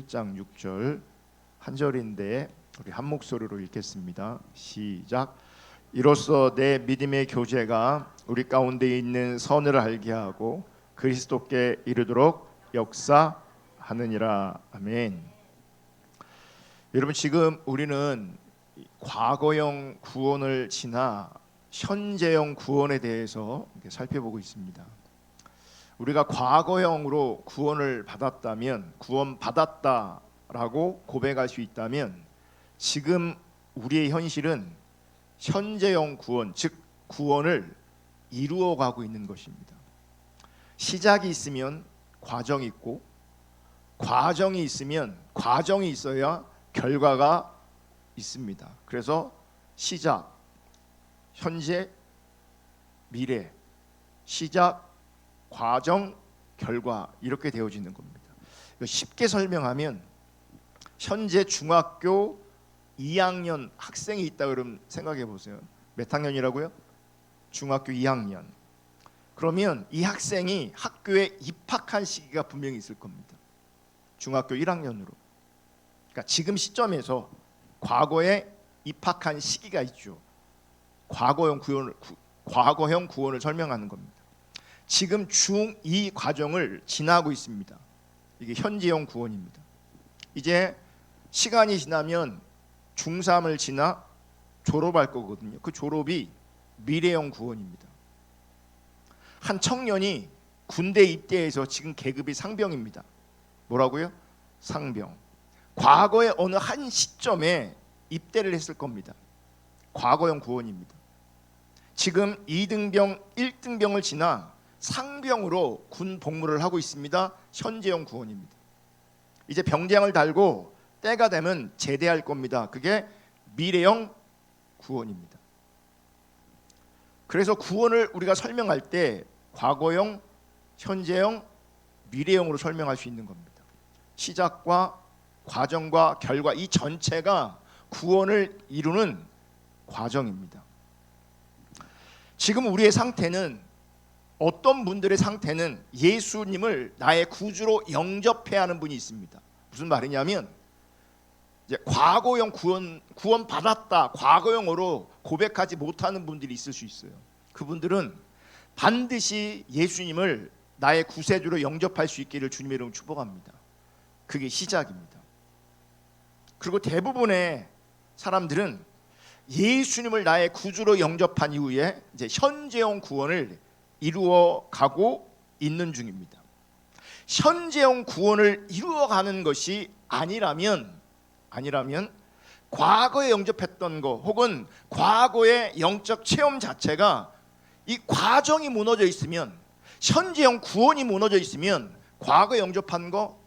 7장 6절 한 절인데 우리 한 목소리로 읽겠습니다. 시작. 이로써 내 믿음의 교제가 우리 가운데 있는 선을 알게 하고 그리스도께 이르도록 역사하느니라. 아멘. 여러분, 지금 우리는 과거형 구원을 지나 현재형 구원에 대해서 살펴보고 있습니다. 우리가 과거형으로 구원을 받았다면, 구원받았다라고 고백할 수 있다면, 지금 우리의 현실은 현재형 구원, 즉 구원을 이루어가고 있는 것입니다. 시작이 있으면 과정이 있고, 과정이 있으면 과정이 있어야 결과가 있습니다. 그래서 시작, 현재, 미래, 시작, 과정, 결과, 이렇게 되어지는 겁니다. 쉽게 설명하면 현재 중학교 2학년 학생이 있다 그러면 생각해 보세요. 몇 학년이라고요? 중학교 2학년. 그러면 이 학생이 학교에 입학한 시기가 분명히 있을 겁니다. 중학교 1학년으로. 그러니까 지금 시점에서 과거에 입학한 시기가 있죠. 과거형 구원을 설명하는 겁니다. 지금 중2 과정을 지나고 있습니다. 이게 현재형 구원입니다. 이제 시간이 지나면 중3을 지나 졸업할 거거든요. 그 졸업이 미래형 구원입니다. 한 청년이 군대 입대해서 지금 계급이 상병입니다. 뭐라고요? 상병. 과거의 어느 한 시점에 입대를 했을 겁니다. 과거형 구원입니다. 지금 2등병, 1등병을 지나 상병으로 군 복무를 하고 있습니다. 현재형 구원입니다. 이제 병장을 달고 때가 되면 제대할 겁니다. 그게 미래형 구원입니다. 그래서 구원을 우리가 설명할 때 과거형, 현재형, 미래형으로 설명할 수 있는 겁니다. 시작과 과정과 결과, 이 전체가 구원을 이루는 과정입니다. 지금 우리의 상태는, 어떤 분들의 상태는 예수님을 나의 구주로 영접해야 하는 분이 있습니다. 무슨 말이냐면, 이제 과거형 구원 받았다, 과거형으로 고백하지 못하는 분들이 있을 수 있어요. 그분들은 반드시 예수님을 나의 구세주로 영접할 수 있기를 주님의 이름으로 축복합니다. 그게 시작입니다. 그리고 대부분의 사람들은 예수님을 나의 구주로 영접한 이후에 이제 현재형 구원을 이루어가고 있는 중입니다. 현재형 구원을 이루어가는 것이 아니라면 과거에 영접했던 거 혹은 과거의 영적 체험 자체가 이 과정이 무너져 있으면, 현재형 구원이 무너져 있으면 과거에 영접한 거,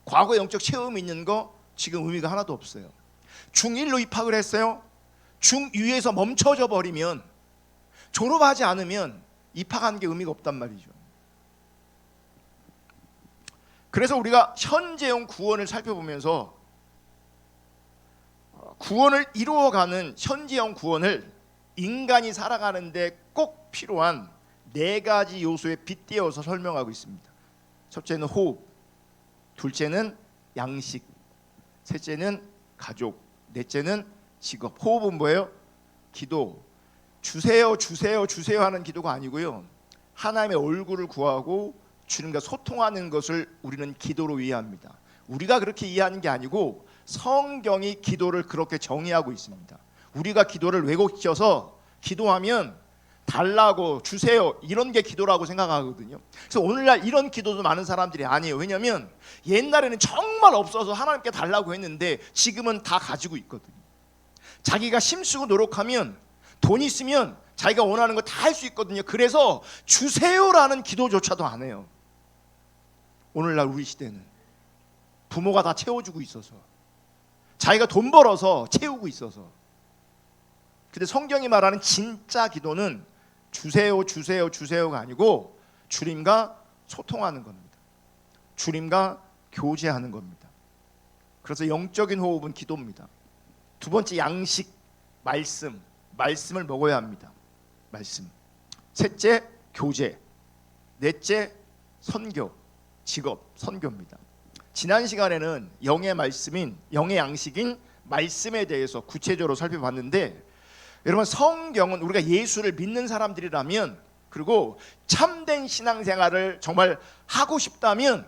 과거 영적 체험이 있는 거 지금 의미가 하나도 없어요. 중1로 입학을 했어요. 중2에서 멈춰져 버리면, 졸업하지 않으면 입학한 게 의미가 없단 말이죠. 그래서 우리가 현재형 구원을 살펴보면서 구원을 이루어가는 현재형 구원을 인간이 살아가는데 꼭 필요한 4가지 요소에 빗대어서 설명하고 있습니다. 첫째는 호흡, 둘째는 양식, 셋째는 가족, 넷째는 직업. 호흡은 뭐예요? 기도. 주세요 하는 기도가 아니고요, 하나님의 얼굴을 구하고 주님과 소통하는 것을 우리는 기도로 이해합니다. 우리가 그렇게 이해하는 게 아니고 성경이 기도를 그렇게 정의하고 있습니다. 우리가 기도를 왜곡시켜서 기도하면 달라고, 주세요, 이런 게 기도라고 생각하거든요. 그래서 오늘날 이런 기도도 많은 사람들이 아니에요. 왜냐하면 옛날에는 정말 없어서 하나님께 달라고 했는데 지금은 다 가지고 있거든요. 자기가 힘쓰고 노력하면, 돈 있으면 자기가 원하는 거 다 할 수 있거든요. 그래서 주세요라는 기도조차도 안 해요. 오늘날 우리 시대는 부모가 다 채워주고 있어서, 자기가 돈 벌어서 채우고 있어서. 근데 성경이 말하는 진짜 기도는 주세요가 아니고 주님과 소통하는 겁니다. 주님과 교제하는 겁니다. 그래서 영적인 호흡은 기도입니다. 두 번째, 양식, 말씀을 먹어야 합니다. 말씀. 셋째, 교제. 넷째, 선교, 직업, 선교입니다. 지난 시간에는 영의 말씀인 영의 양식인 말씀에 대해서 구체적으로 살펴봤는데, 여러분 성경은 우리가 예수를 믿는 사람들이라면, 그리고 참된 신앙생활을 정말 하고 싶다면,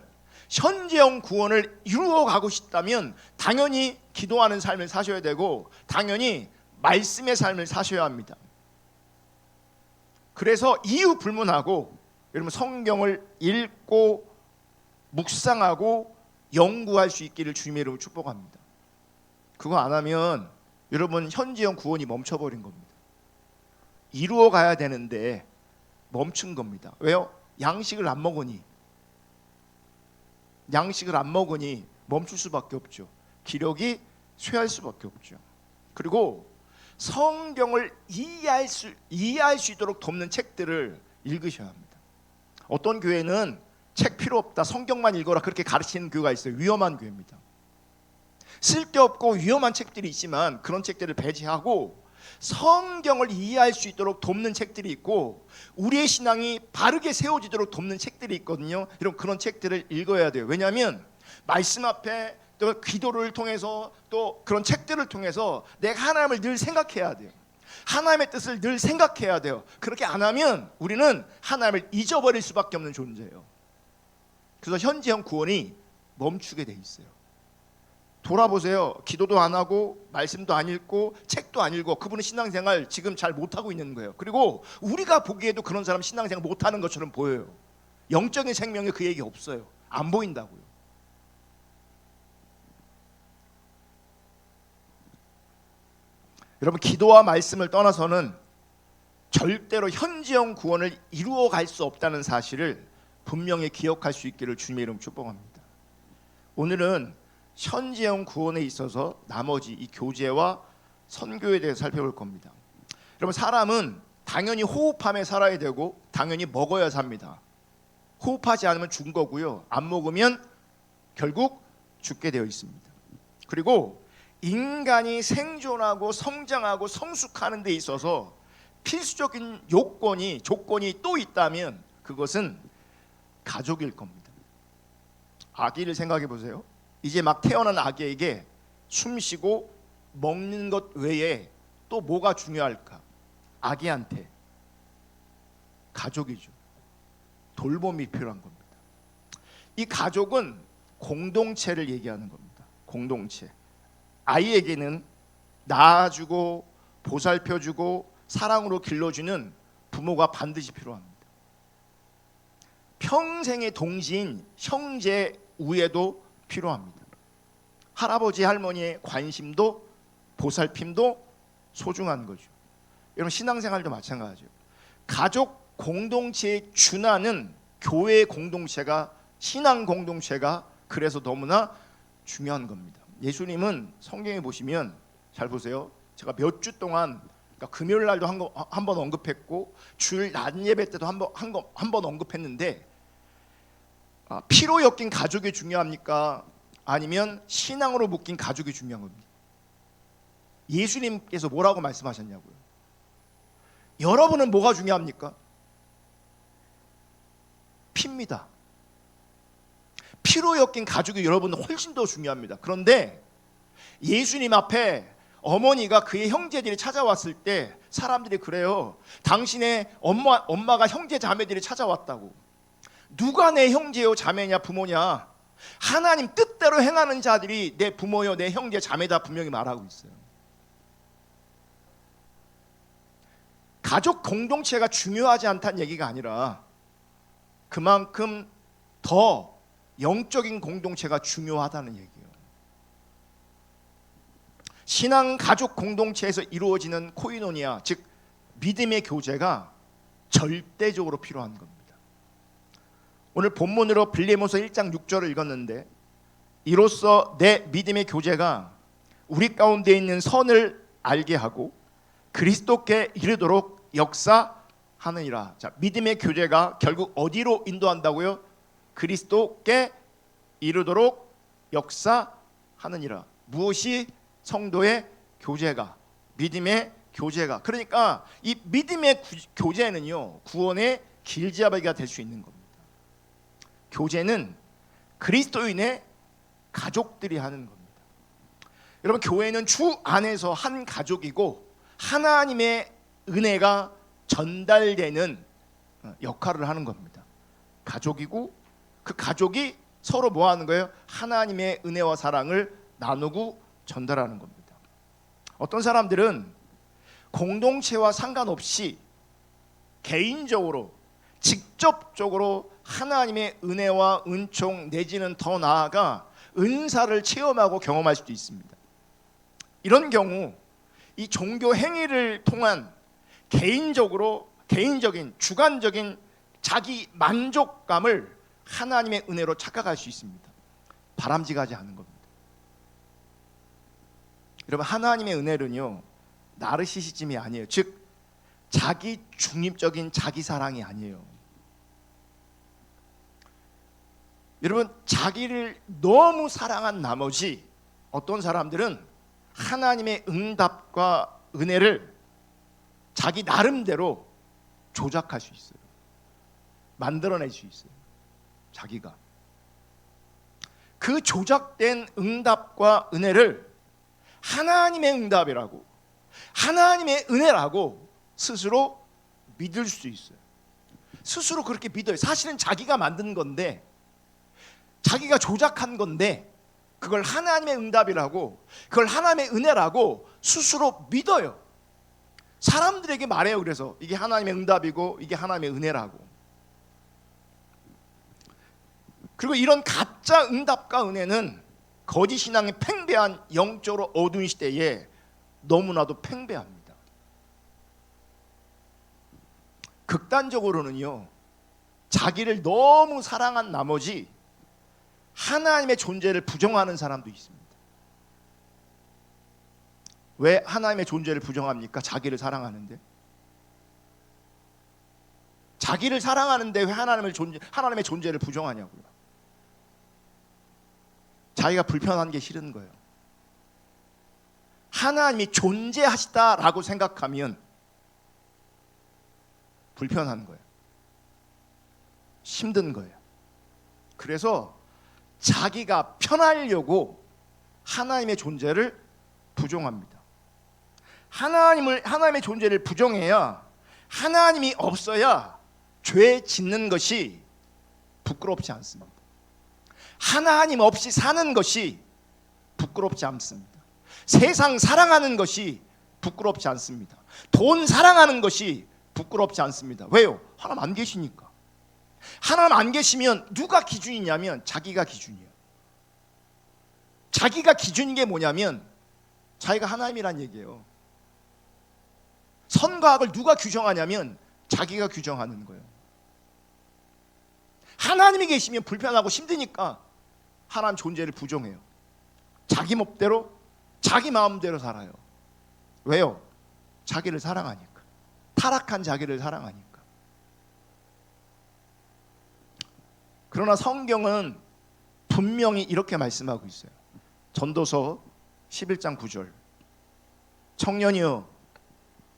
현재형 구원을 이루어 가고 싶다면 당연히 기도하는 삶을 사셔야 되고 당연히 말씀의 삶을 사셔야 합니다. 그래서 이유 불문하고 여러분 성경을 읽고 묵상하고 연구할 수 있기를 주님의 이름으로 축복합니다. 그거 안 하면 여러분 현재형 구원이 멈춰버린 겁니다. 이루어 가야 되는데 멈춘 겁니다. 왜요? 양식을 안 먹으니 멈출 수밖에 없죠. 기력이 쇠할 수밖에 없죠. 그리고 성경을 이해할 수 있도록 돕는 책들을 읽으셔야 합니다. 어떤 교회는 책 필요 없다, 성경만 읽어라 그렇게 가르치는 교회가 있어요. 위험한 교회입니다. 쓸데없고 위험한 책들이 있지만 그런 책들을 배제하고 성경을 이해할 수 있도록 돕는 책들이 있고 우리의 신앙이 바르게 세워지도록 돕는 책들이 있거든요. 여러분 그런 책들을 읽어야 돼요. 왜냐하면 말씀 앞에 또 기도를 통해서 또 그런 책들을 통해서 내가 하나님을 늘 생각해야 돼요. 하나님의 뜻을 늘 생각해야 돼요. 그렇게 안 하면 우리는 하나님을 잊어버릴 수밖에 없는 존재예요. 그래서 현재형 구원이 멈추게 돼 있어요. 돌아보세요. 기도도 안 하고 말씀도 안 읽고 책도 안 읽고 그분은 신앙생활 지금 잘 못하고 있는 거예요. 그리고 우리가 보기에도 그런 사람 신앙생활 못하는 것처럼 보여요. 영적인 생명에 그 얘기 없어요. 안 보인다고요. 여러분 기도와 말씀을 떠나서는 절대로 현재형 구원을 이루어 갈 수 없다는 사실을 분명히 기억할 수 있기를 주님의 이름 축복합니다. 오늘은 현재형 구원에 있어서 나머지 이 교제와 선교에 대해서 살펴볼 겁니다. 여러분 사람은 당연히 호흡하며 살아야 되고 당연히 먹어야 삽니다. 호흡하지 않으면 죽은 거고요. 안 먹으면 결국 죽게 되어 있습니다. 그리고 인간이 생존하고 성장하고 성숙하는 데 있어서 필수적인 조건이 또 있다면 그것은 가족일 겁니다. 아기를 생각해 보세요. 이제 막 태어난 아기에게 숨쉬고 먹는 것 외에 또 뭐가 중요할까? 아기한테 가족이죠. 돌봄이 필요한 겁니다. 이 가족은 공동체를 얘기하는 겁니다. 공동체. 아이에게는 낳아주고 보살펴주고 사랑으로 길러주는 부모가 반드시 필요합니다. 평생의 동지인 형제 우애도 필요합니다. 할아버지 할머니의 관심도 보살핌도 소중한 거죠. 여러분 신앙생활도 마찬가지죠. 가족 공동체의 준하는 교회 공동체가 신앙 공동체가 그래서 너무나 중요한 겁니다. 예수님은 성경에 보시면 잘 보세요. 제가 몇 주 동안 그러니까 금요일 날도 한 번 언급했고 주일 낮 예배 때도 한 번 언급했는데 피로 엮인 가족이 중요합니까? 아니면 신앙으로 묶인 가족이 중요한 겁니다. 예수님께서 뭐라고 말씀하셨냐고요? 여러분은 뭐가 중요합니까? 피입니다. 피로 엮인 가족이 여러분은 훨씬 더 중요합니다. 그런데 예수님 앞에 어머니가 그의 형제들이 찾아왔을 때 사람들이 그래요. 당신의 엄마가 형제 자매들이 찾아왔다고. 누가 내 형제요 자매냐 부모냐? 하나님 뜻대로 행하는 자들이 내 부모요 내 형제 자매다 분명히 말하고 있어요. 가족 공동체가 중요하지 않다는 얘기가 아니라 그만큼 더 영적인 공동체가 중요하다는 얘기예요. 신앙 가족 공동체에서 이루어지는 코이노니아, 즉 믿음의 교제가 절대적으로 필요한 겁니다. 오늘 본문으로 빌레몬서 1장 6절을 읽었는데 이로써 내 믿음의 교제가 우리 가운데 있는 선을 알게 하고 그리스도께 이르도록 역사하느니라. 자, 믿음의 교제가 결국 어디로 인도한다고요? 그리스도께 이르도록 역사하느니라. 무엇이 성도의 교제가, 믿음의 교제가. 그러니까 이 믿음의 교제는요 구원의 길잡이가 될 수 있는 겁니다. 교제는 그리스도인의 가족들이 하는 겁니다. 여러분, 교회는 주 안에서 한 가족이고 하나님의 은혜가 전달되는 역할을 하는 겁니다. 가족이고 그 가족이 서로 뭐 하는 거예요? 하나님의 은혜와 사랑을 나누고 전달하는 겁니다. 어떤 사람들은 공동체와 상관없이 개인적으로 직접적으로 하나님의 은혜와 은총 내지는 더 나아가 은사를 체험하고 경험할 수도 있습니다. 이런 경우 이 종교 행위를 통한 개인적인 주관적인 자기 만족감을 하나님의 은혜로 착각할 수 있습니다. 바람직하지 않은 겁니다. 여러분, 하나님의 은혜는요, 나르시시즘이 아니에요. 즉 자기 중립적인 자기 사랑이 아니에요. 여러분, 자기를 너무 사랑한 나머지 어떤 사람들은 하나님의 응답과 은혜를 자기 나름대로 조작할 수 있어요. 만들어낼 수 있어요. 자기가 그 조작된 응답과 은혜를 하나님의 응답이라고, 하나님의 은혜라고 스스로 믿을 수 있어요. 스스로 그렇게 믿어요. 사실은 자기가 만든 건데, 자기가 조작한 건데, 그걸 하나님의 응답이라고, 그걸 하나님의 은혜라고 스스로 믿어요. 사람들에게 말해요. 그래서 이게 하나님의 응답이고 이게 하나님의 은혜라고. 그리고 이런 가짜 응답과 은혜는 거짓 신앙이 팽배한 영적으로 어두운 시대에 너무나도 팽배합니다. 극단적으로는요, 자기를 너무 사랑한 나머지 하나님의 존재를 부정하는 사람도 있습니다. 왜 하나님의 존재를 부정합니까? 자기를 사랑하는데. 자기를 사랑하는데 왜 하나님의 존재를 부정하냐고요. 자기가 불편한 게 싫은 거예요. 하나님이 존재하시다라고 생각하면 불편한 거예요. 힘든 거예요. 그래서 자기가 편하려고 하나님의 존재를 부정합니다. 하나님의 존재를 부정해야, 하나님이 없어야 죄 짓는 것이 부끄럽지 않습니다. 하나님 없이 사는 것이 부끄럽지 않습니다. 세상 사랑하는 것이 부끄럽지 않습니다. 돈 사랑하는 것이 부끄럽지 않습니다. 왜요? 하나님 안 계시니까. 하나님 안 계시면 누가 기준이냐면 자기가 기준이에요. 자기가 기준인 게 뭐냐면 자기가 하나님이란 얘기예요. 선과 악을 누가 규정하냐면 자기가 규정하는 거예요. 하나님이 계시면 불편하고 힘드니까 하나님 존재를 부정해요. 자기 멋대로, 자기 마음대로 살아요. 왜요? 자기를 사랑하니까. 타락한 자기를 사랑하니까. 그러나 성경은 분명히 이렇게 말씀하고 있어요. 전도서 11장 9절. 청년이여,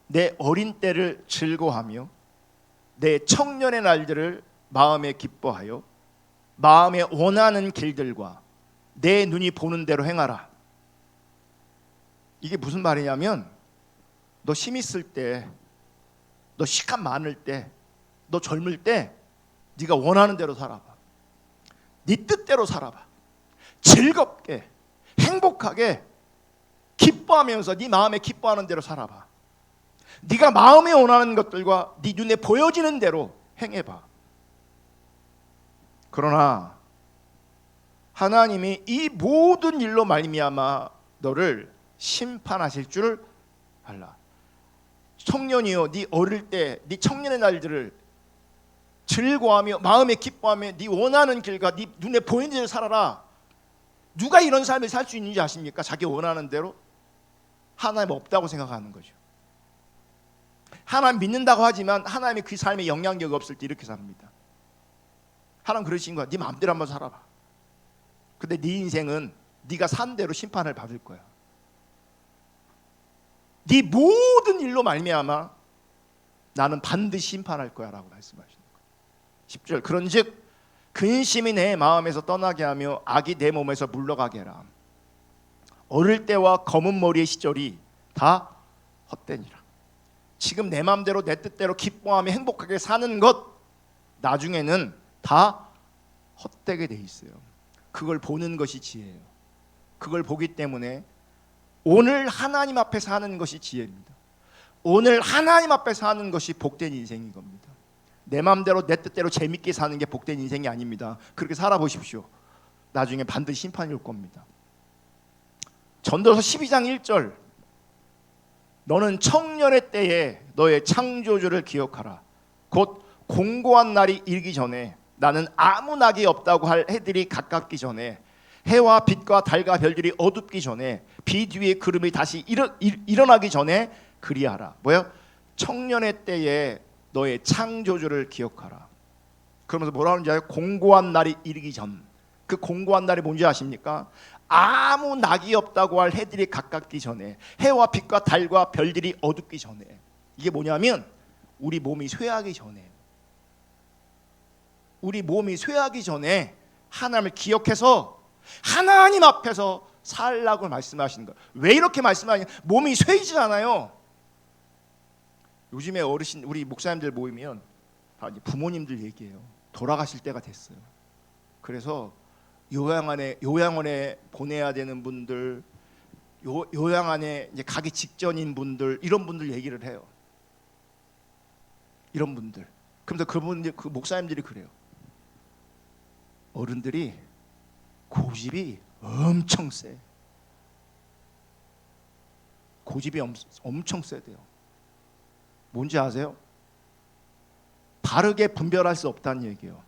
내 어린 때를 즐거워하며 내 청년의 날들을 마음에 기뻐하여 마음에 원하는 길들과 내 눈이 보는 대로 행하라. 이게 무슨 말이냐면, 너 힘 있을 때, 너 시간 많을 때, 너 젊을 때 네가 원하는 대로 살아봐. 네 뜻대로 살아봐. 즐겁게, 행복하게, 기뻐하면서 네 마음에 기뻐하는 대로 살아봐. 네가 마음에 원하는 것들과 네 눈에 보여지는 대로 행해봐. 그러나 하나님이 이 모든 일로 말미암아 너를 심판하실 줄 알라. 청년이여, 네 어릴 때, 네 청년의 날들을 즐거워하며 마음에 기뻐하며 네 원하는 길과 네 눈에 보이는 대로 살아라. 누가 이런 삶을 살 수 있는지 아십니까? 자기 원하는 대로. 하나님 없다고 생각하는 거죠. 하나님 믿는다고 하지만 하나님이 그 삶에 영향력이 없을 때 이렇게 삽니다. 하나님 그러신 거야. 네 마음대로 한번 살아봐. 근데 네 인생은 네가 산 대로 심판을 받을 거야. 네 모든 일로 말미암아 나는 반드시 심판할 거야 라고 말씀하시는 거예요. 10절. 그런즉 근심이 내 마음에서 떠나게 하며 악이 내 몸에서 물러가게 해라. 어릴 때와 검은 머리의 시절이 다 헛되니라. 지금 내 마음대로 내 뜻대로 기뻐하며 행복하게 사는 것 나중에는 다 헛되게 돼 있어요. 그걸 보는 것이 지혜예요. 그걸 보기 때문에 오늘 하나님 앞에 사는 것이 지혜입니다. 오늘 하나님 앞에 사는 것이 복된 인생인 겁니다. 내 마음대로 내 뜻대로 재밌게 사는 게 복된 인생이 아닙니다. 그렇게 살아보십시오. 나중에 반드시 심판이 올 겁니다. 전도서 12장 1절, 너는 청년의 때에 너의 창조주를 기억하라. 곧 공고한 날이 이르기 전에, 나는 아무 낙이 없다고 할 해들이 가깝기 전에, 해와 빛과 달과 별들이 어둡기 전에, 비 뒤에 구름이 다시 일어나기 전에 그리하라. 뭐야? 청년의 때에 너의 창조주를 기억하라. 그러면서 뭐라 하는지 알아요? 공고한 날이 이르기 전. 그 공고한 날이 뭔지 아십니까? 아무 낙이 없다고 할 해들이 가깝기 전에, 해와 빛과 달과 별들이 어둡기 전에. 이게 뭐냐면 우리 몸이 쇠하기 전에, 우리 몸이 쇠하기 전에 하나님을 기억해서 하나님 앞에서 살라고 말씀하시는 거예요. 왜 이렇게 말씀하시냐? 몸이 쇠이지 않아요. 요즘에 어르신, 우리 목사님들 모이면 다 부모님들 얘기해요. 돌아가실 때가 됐어요. 그래서 요양원에 보내야 되는 분들, 요양원에 이제 가기 직전인 분들, 이런 분들 얘기를 해요. 이런 분들. 그러면서 그분들, 그 목사님들이 그래요. 어른들이 고집이 엄청 세. 고집이 엄청 세대요. 뭔지 아세요? 바르게 분별할 수 없다는 얘기예요.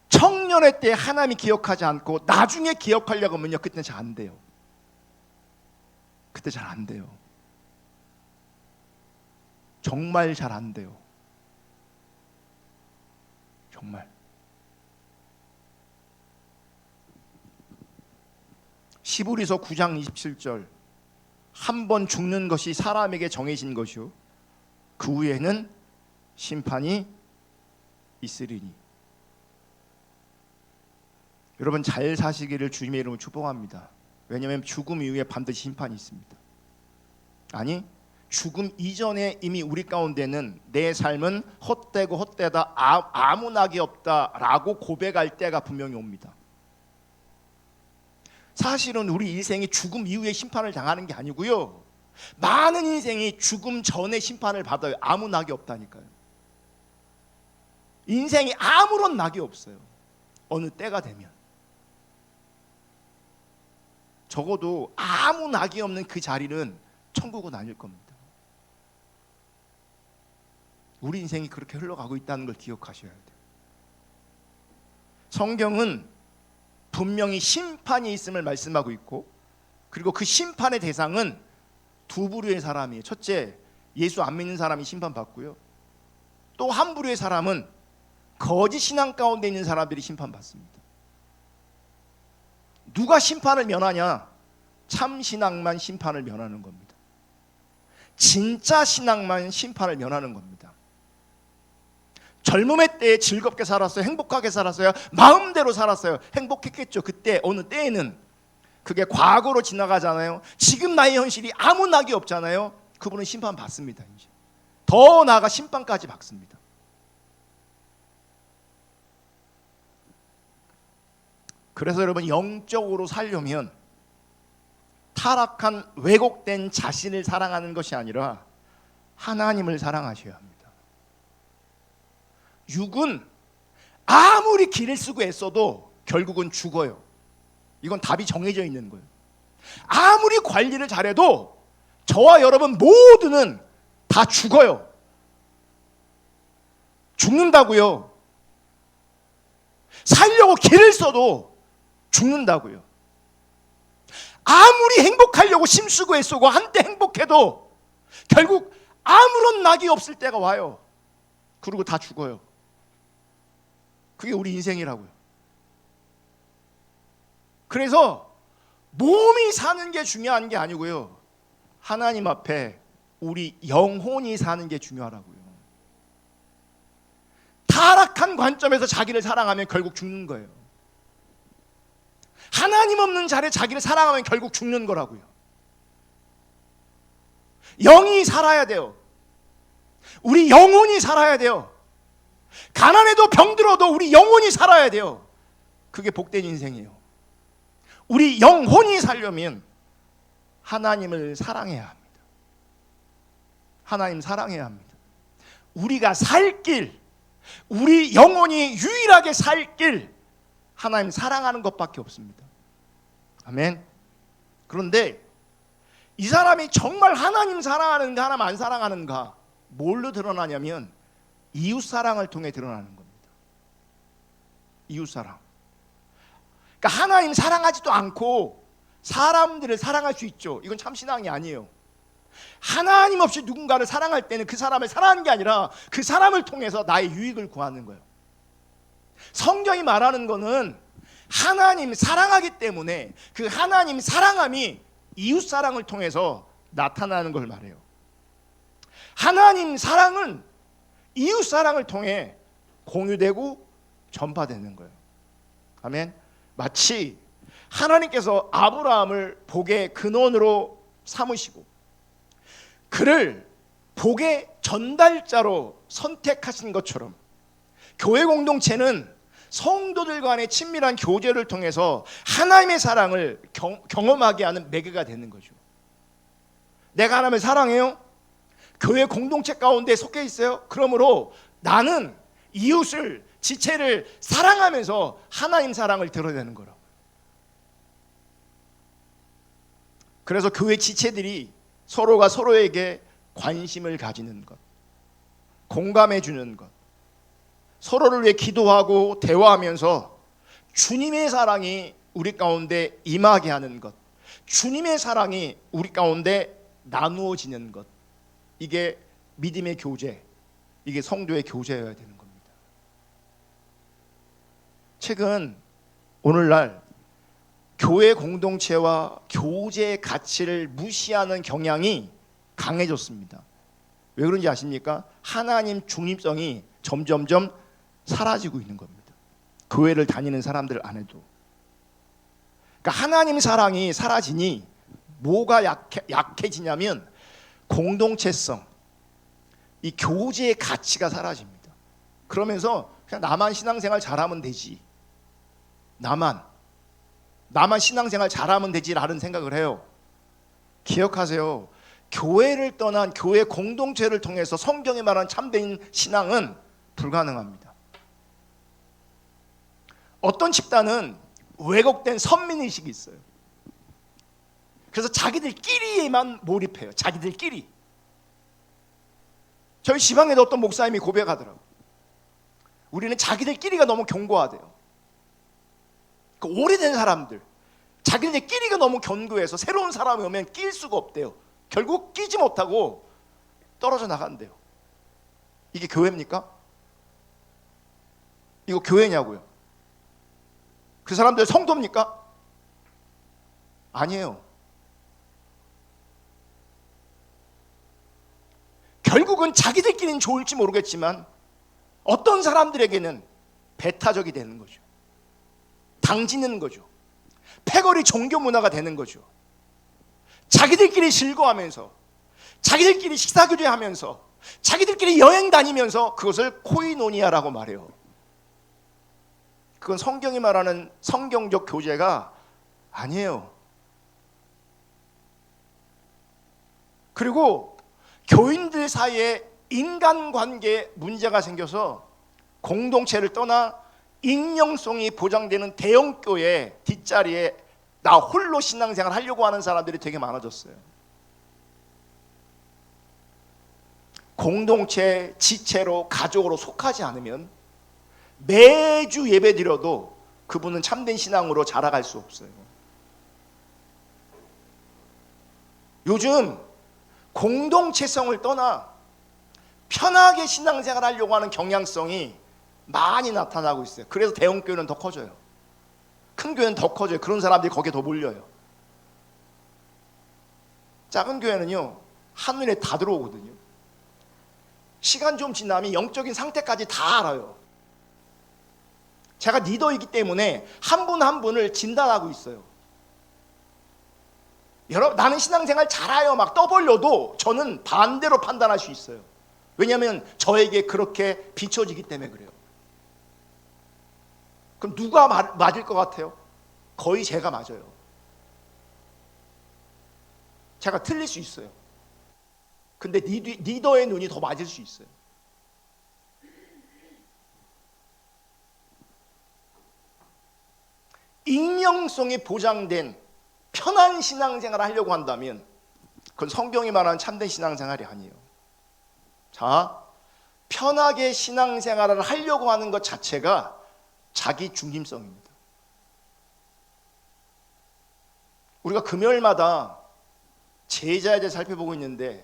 청년의 때 하나님이 기억하지 않고 나중에 기억하려고 하면요, 그때는 잘 안 돼요. 그때 잘 안 돼요. 정말 잘 안 돼요. 정말. 시브리서 9장 27절, 한 번 죽는 것이 사람에게 정해진 것이요 그 후에는 심판이 있으리니. 여러분 잘 사시기를 주님의 이름으로 축복합니다. 왜냐하면 죽음 이후에 반드시 심판이 있습니다. 아니, 죽음 이전에 이미 우리 가운데는 내 삶은 헛되고 헛되다, 아무 낙이 없다라고 고백할 때가 분명히 옵니다. 사실은 우리 인생이 죽음 이후에 심판을 당하는 게 아니고요, 많은 인생이 죽음 전에 심판을 받아요. 아무 낙이 없다니까요. 인생이 아무런 낙이 없어요. 어느 때가 되면 적어도 아무 낙이 없는 그 자리는 천국은 아닐 겁니다. 우리 인생이 그렇게 흘러가고 있다는 걸 기억하셔야 돼요. 성경은 분명히 심판이 있음을 말씀하고 있고, 그리고 그 심판의 대상은 두 부류의 사람이에요. 첫째, 예수 안 믿는 사람이 심판받고요, 또 한 부류의 사람은 거짓 신앙 가운데 있는 사람들이 심판받습니다. 누가 심판을 면하냐? 참 신앙만 심판을 면하는 겁니다. 진짜 신앙만 심판을 면하는 겁니다. 젊음의 때에 즐겁게 살았어요? 행복하게 살았어요? 마음대로 살았어요? 행복했겠죠. 그때 어느 때에는. 그게 과거로 지나가잖아요. 지금 나의 현실이 아무 낙이 없잖아요. 그분은 심판 받습니다. 이제 더 나아가 심판까지 받습니다. 그래서 여러분, 영적으로 살려면 타락한 왜곡된 자신을 사랑하는 것이 아니라 하나님을 사랑하셔야 합니다. 육은 아무리 길을 쓰고 애써도 결국은 죽어요. 이건 답이 정해져 있는 거예요. 아무리 관리를 잘해도 저와 여러분 모두는 다 죽어요. 죽는다고요. 살려고 길을 써도 죽는다고요. 아무리 행복하려고 힘쓰고 애쓰고 한때 행복해도 결국 아무런 낙이 없을 때가 와요. 그리고 다 죽어요. 그게 우리 인생이라고요. 그래서 몸이 사는 게 중요한 게 아니고요, 하나님 앞에 우리 영혼이 사는 게 중요하다고요. 타락한 한 관점에서 자기를 사랑하면 결국 죽는 거예요. 하나님 없는 자리에 자기를 사랑하면 결국 죽는 거라고요. 영이 살아야 돼요. 우리 영혼이 살아야 돼요. 가난해도 병들어도 우리 영혼이 살아야 돼요. 그게 복된 인생이에요. 우리 영혼이 살려면 하나님을 사랑해야 합니다. 하나님 사랑해야 합니다. 우리가 살 길, 우리 영혼이 유일하게 살 길, 하나님 사랑하는 것밖에 없습니다. 아멘. 그런데 이 사람이 정말 하나님 사랑하는가 하나님 안 사랑하는가 뭘로 드러나냐면 이웃 사랑을 통해 드러나는 겁니다. 이웃 사랑. 그러니까 하나님 사랑하지도 않고 사람들을 사랑할 수 있죠. 이건 참 신앙이 아니에요. 하나님 없이 누군가를 사랑할 때는 그 사람을 사랑하는 게 아니라 그 사람을 통해서 나의 유익을 구하는 거예요. 성경이 말하는 거는 하나님 사랑하기 때문에 그 하나님 사랑함이 이웃 사랑을 통해서 나타나는 걸 말해요. 하나님 사랑은 이웃 사랑을 통해 공유되고 전파되는 거예요. 아멘. 마치 하나님께서 아브라함을 복의 근원으로 삼으시고 그를 복의 전달자로 선택하신 것처럼 교회 공동체는 성도들 간의 친밀한 교제를 통해서 하나님의 사랑을 경험하게 하는 매개가 되는 거죠. 내가 하나님을 사랑해요? 교회 공동체 가운데 속해 있어요? 그러므로 나는 이웃을, 지체를 사랑하면서 하나님 사랑을 드러내는 거라고. 그래서 교회 지체들이 서로가 서로에게 관심을 가지는 것, 공감해 주는 것, 서로를 위해 기도하고 대화하면서 주님의 사랑이 우리 가운데 임하게 하는 것, 주님의 사랑이 우리 가운데 나누어지는 것, 이게 믿음의 교제, 이게 성도의 교제여야 되는 겁니다. 최근 오늘날 교회 공동체와 교제의 가치를 무시하는 경향이 강해졌습니다. 왜 그런지 아십니까? 하나님 중립성이 점점점 사라지고 있는 겁니다. 교회를 다니는 사람들 안에도. 그러니까 하나님 사랑이 사라지니 뭐가 약해지냐면 공동체성, 이 교제의 가치가 사라집니다. 그러면서 그냥 나만 신앙생활 잘하면 되지, 나만 신앙생활 잘하면 되지라는 생각을 해요. 기억하세요. 교회를 떠난 교회 공동체를 통해서 성경이 말하는 참된 신앙은 불가능합니다. 어떤 집단은 왜곡된 선민의식이 있어요. 그래서 자기들끼리에만 몰입해요. 자기들끼리. 저희 지방에도 어떤 목사님이 고백하더라고요. 우리는 자기들끼리가 너무 견고하대요. 그 오래된 사람들, 자기들끼리가 너무 견고해서 새로운 사람이 오면 낄 수가 없대요. 결국 끼지 못하고 떨어져 나간대요. 이게 교회입니까? 이거 교회냐고요? 그 사람들 성도입니까? 아니에요. 결국은 자기들끼리는 좋을지 모르겠지만 어떤 사람들에게는 배타적이 되는 거죠. 당지는 거죠. 패거리 종교 문화가 되는 거죠. 자기들끼리 즐거워하면서, 자기들끼리 식사교제하면서, 자기들끼리 여행 다니면서 그것을 코이노니아라고 말해요. 그건 성경이 말하는 성경적 교제가 아니에요. 그리고 교인들 사이에 인간관계에 문제가 생겨서 공동체를 떠나 익명성이 보장되는 대형교회 뒷자리에 나 홀로 신앙생활 하려고 하는 사람들이 되게 많아졌어요. 공동체, 지체로, 가족으로 속하지 않으면 매주 예배드려도 그분은 참된 신앙으로 자라갈 수 없어요. 요즘 공동체성을 떠나 편하게 신앙생활 하려고 하는 경향성이 많이 나타나고 있어요. 그래서 대형교회는 더 커져요. 큰 교회는 더 커져요. 그런 사람들이 거기에 더 몰려요. 작은 교회는요, 한눈에 다 들어오거든요. 시간 좀 지나면 영적인 상태까지 다 알아요. 제가 리더이기 때문에 한 분 한 분을 진단하고 있어요. 여러분, 나는 신앙생활 잘해요 막 떠벌려도 저는 반대로 판단할 수 있어요. 왜냐하면 저에게 그렇게 비춰지기 때문에 그래요. 그럼 누가 맞을 것 같아요? 거의 제가 맞아요. 제가 틀릴 수 있어요. 근데 리더의 눈이 더 맞을 수 있어요. 익명성이 보장된 편한 신앙생활을 하려고 한다면 그건 성경이 말하는 참된 신앙생활이 아니에요. 자, 편하게 신앙생활을 하려고 하는 것 자체가 자기 중심성입니다. 우리가 금요일마다 제자에 대해 살펴보고 있는데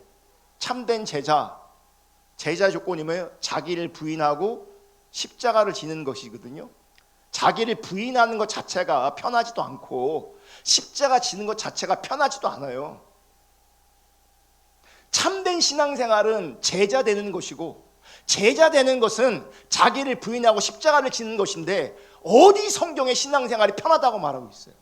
참된 제자의 조건이 뭐예요? 자기를 부인하고 십자가를 지는 것이거든요. 자기를 부인하는 것 자체가 편하지도 않고 십자가 지는 것 자체가 편하지도 않아요. 참된 신앙생활은 제자 되는 것이고, 제자 되는 것은 자기를 부인하고 십자가를 지는 것인데, 어디 성경에 신앙생활이 편하다고 말하고 있어요?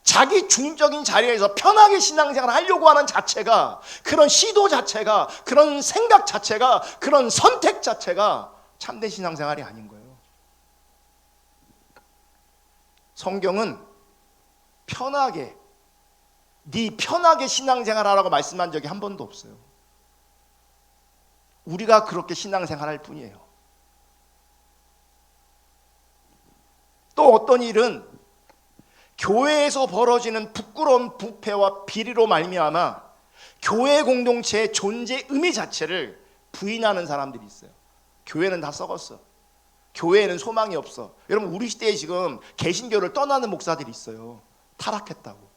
자기 중심적인 자리에서 편하게 신앙생활을 하려고 하는 자체가, 그런 시도 자체가, 그런 생각 자체가, 그런 선택 자체가 참된 신앙생활이 아닌 거예요. 성경은 편하게, 네 편하게 신앙생활하라고 말씀한 적이 한 번도 없어요. 우리가 그렇게 신앙생활할 뿐이에요. 또 어떤 일은 교회에서 벌어지는 부끄러운 부패와 비리로 말미암아 교회 공동체의 존재 의미 자체를 부인하는 사람들이 있어요. 교회는 다 썩었어. 교회에는 소망이 없어. 여러분, 우리 시대에 지금 개신교를 떠나는 목사들이 있어요. 타락했다고.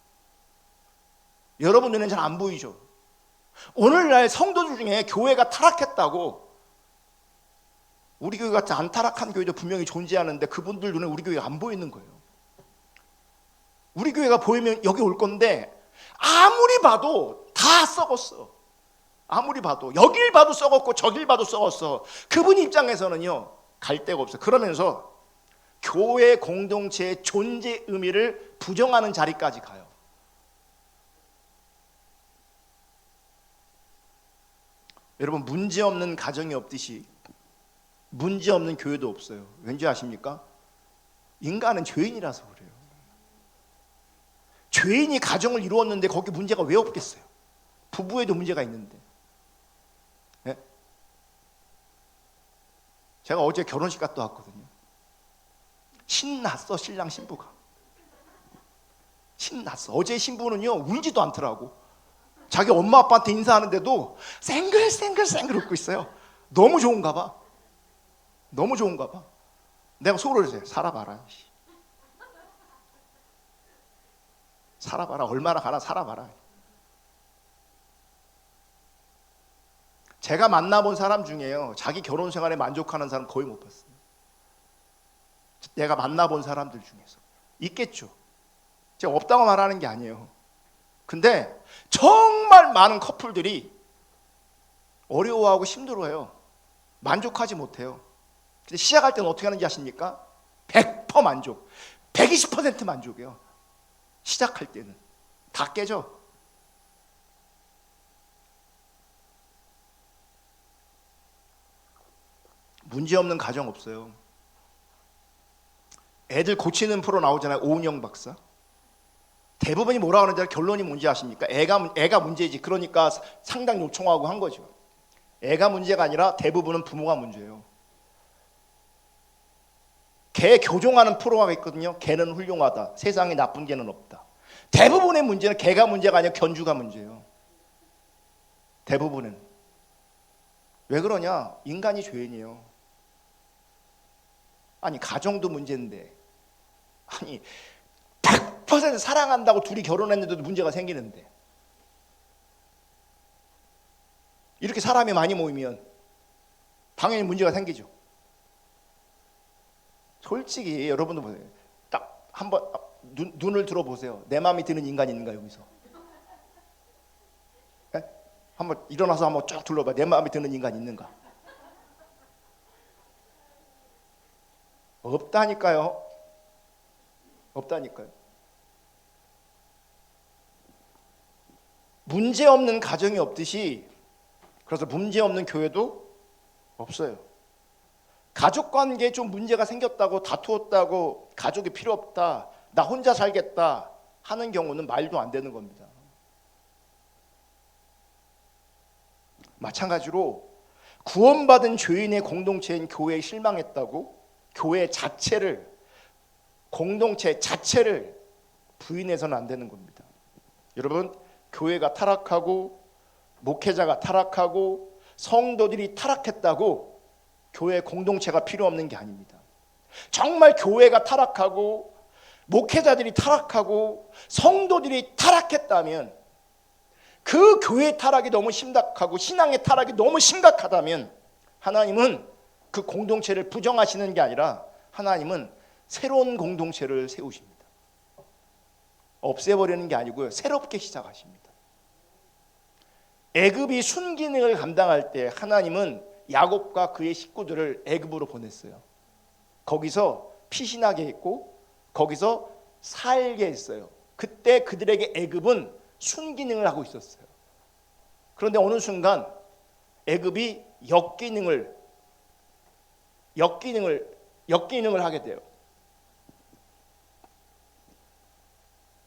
여러분 눈에는 잘 안 보이죠. 오늘날 성도들 중에 교회가 타락했다고, 우리 교회 같은 안 타락한 교회도 분명히 존재하는데 그분들 눈에 우리 교회가 안 보이는 거예요. 우리 교회가 보이면 여기 올 건데 아무리 봐도 다 썩었어. 아무리 봐도 여길 봐도 썩었고 저길 봐도 썩었어. 그분 입장에서는요 갈 데가 없어. 그러면서 교회 공동체의 존재 의미를 부정하는 자리까지 가요. 여러분, 문제없는 가정이 없듯이 문제없는 교회도 없어요. 왠지 아십니까? 인간은 죄인이라서 그래요. 죄인이 가정을 이루었는데 거기 문제가 왜 없겠어요? 부부에도 문제가 있는데. 네? 제가 어제 결혼식 갔다 왔거든요. 신났어, 신랑 신부가. 신났어. 어제 신부는요 울지도 않더라고. 자기 엄마 아빠한테 인사하는데도 생글생글 웃고 있어요. 너무 좋은가 봐. 너무 좋은가 봐. 내가 속으로 그랬어요. 살아봐라. 살아봐라. 얼마나 가나 살아봐라. 제가 만나본 사람 중에요 자기 결혼 생활에 만족하는 사람 거의 못 봤어요. 내가 만나본 사람들 중에서 있겠죠. 제가 없다고 말하는 게 아니에요. 근데 정말 많은 커플들이 어려워하고 힘들어해요. 만족하지 못해요. 근데 시작할 때는 어떻게 하는지 아십니까? 100% 만족, 120% 만족이에요. 시작할 때는 다 깨져. 문제없는 가정 없어요. 애들 고치는 프로 나오잖아요. 오은영 박사. 대부분이 뭐라 하는지 결론이 뭔지 아십니까? 애가 문제지. 그러니까 상당 요청하고 한 거죠. 애가 문제가 아니라 대부분은 부모가 문제예요. 개 교종하는 프로가 있거든요. 개는 훌륭하다. 세상에 나쁜 개는 없다. 대부분의 문제는 개가 문제가 아니라 견주가 문제예요. 대부분은. 왜 그러냐? 인간이 죄인이에요. 아니 가정도 문제인데, 아니 100% 사랑한다고 둘이 결혼했는데도 문제가 생기는데, 이렇게 사람이 많이 모이면 당연히 문제가 생기죠. 솔직히 여러분도 보세요. 딱 한번 눈을 들어보세요. 내 마음에 드는 인간이 있는가 여기서? 네? 한번 일어나서 한번 쭉 둘러봐. 내 마음에 드는 인간 있는가? 없다니까요. 없다니까요. 문제 없는 가정이 없듯이, 그래서 문제 없는 교회도 없어요. 가족 관계에 좀 문제가 생겼다고, 다투었다고, 가족이 필요 없다, 나 혼자 살겠다 하는 경우는 말도 안 되는 겁니다. 마찬가지로 구원받은 죄인의 공동체인 교회에 실망했다고 교회 자체를, 공동체 자체를 부인해서는 안 되는 겁니다. 여러분, 교회가 타락하고 목회자가 타락하고 성도들이 타락했다고 교회 공동체가 필요 없는 게 아닙니다. 정말 교회가 타락하고 목회자들이 타락하고 성도들이 타락했다면, 그 교회 타락이 너무 심각하고 신앙의 타락이 너무 심각하다면 하나님은 그 공동체를 부정하시는 게 아니라 하나님은 새로운 공동체를 세우십니다. 없애버리는 게 아니고요, 새롭게 시작하십니다. 애굽이 순기능을 감당할 때 하나님은 야곱과 그의 식구들을 애굽으로 보냈어요. 거기서 피신하게 했고 거기서 살게 했어요. 그때 그들에게 애굽은 순기능을 하고 있었어요. 그런데 어느 순간 애굽이 역기능을 하게 돼요.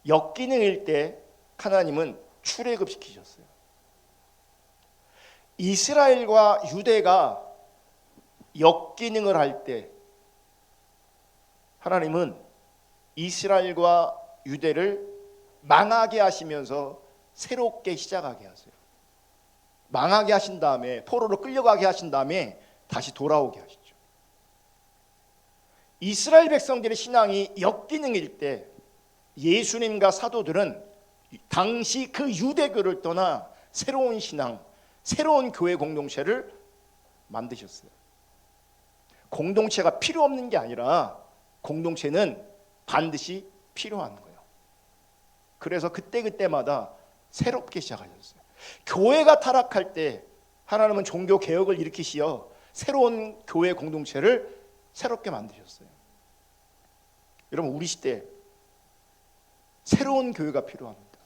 역기능일 때 하나님은 출애굽시키셨어요. 이스라엘과 유대가 역기능을 할 때 하나님은 이스라엘과 유대를 망하게 하시면서 새롭게 시작하게 하세요. 망하게 하신 다음에, 포로로 끌려가게 하신 다음에 다시 돌아오게 하시죠. 이스라엘 백성들의 신앙이 역기능일 때 예수님과 사도들은 당시 그 유대교를 떠나 새로운 신앙, 새로운 교회 공동체를 만드셨어요. 공동체가 필요 없는 게 아니라 공동체는 반드시 필요한 거예요. 그래서 그때마다 새롭게 시작하셨어요. 교회가 타락할 때 하나님은 종교 개혁을 일으키시어 새로운 교회 공동체를 새롭게 만드셨어요. 여러분, 우리 시대에 새로운 교회가 필요합니다.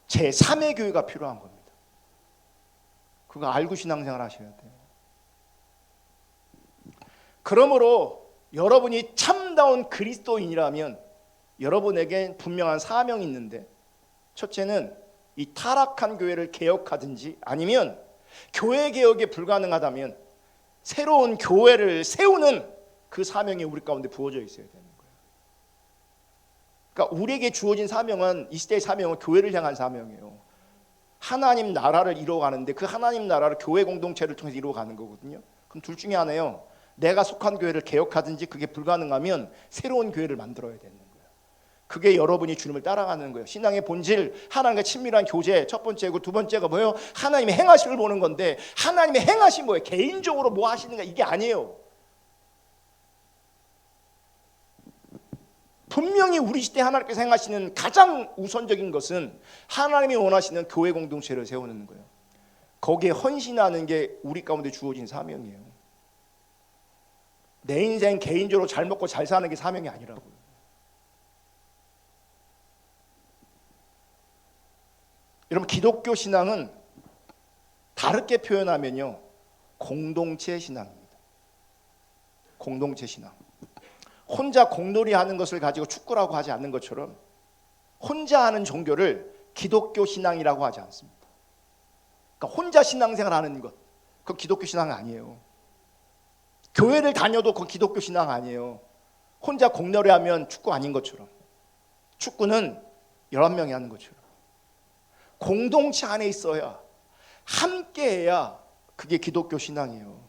제3의 교회가 필요한 겁니다. 그거 알고 신앙생활 하셔야 돼요. 그러므로 여러분이 참다운 그리스도인이라면 여러분에겐 분명한 사명이 있는데, 첫째는 이 타락한 교회를 개혁하든지, 아니면 교회 개혁이 불가능하다면 새로운 교회를 세우는 그 사명이 우리 가운데 부어져 있어야 되는 거예요. 그러니까 우리에게 주어진 사명은, 이 시대의 사명은 교회를 향한 사명이에요. 하나님 나라를 이루어가는데 그 하나님 나라를 교회 공동체를 통해서 이루어가는 거거든요. 그럼 둘 중에 하나예요. 내가 속한 교회를 개혁하든지, 그게 불가능하면 새로운 교회를 만들어야 되는 거예요. 그게 여러분이 주님을 따라가는 거예요. 신앙의 본질, 하나님과 친밀한 교제, 첫 번째고, 두 번째가 뭐예요? 하나님의 행하심을 보는 건데, 하나님의 행하심 뭐예요? 개인적으로 뭐 하시는가, 이게 아니에요. 분명히 우리 시대 하나님께서 행하시는 가장 우선적인 것은 하나님이 원하시는 교회 공동체를 세우는 거예요. 거기에 헌신하는 게 우리 가운데 주어진 사명이에요. 내 인생 개인적으로 잘 먹고 잘 사는 게 사명이 아니라고요. 여러분, 기독교 신앙은 다르게 표현하면요, 공동체 신앙입니다. 공동체 신앙. 혼자 공놀이 하는 것을 가지고 축구라고 하지 않는 것처럼 혼자 하는 종교를 기독교 신앙이라고 하지 않습니다. 그러니까 혼자 신앙생활 하는 것, 그건 기독교 신앙 아니에요. 교회를 다녀도 그건 기독교 신앙 아니에요. 혼자 공놀이 하면 축구 아닌 것처럼, 축구는 11명이 하는 것처럼 공동체 안에 있어야, 함께 해야 그게 기독교 신앙이에요.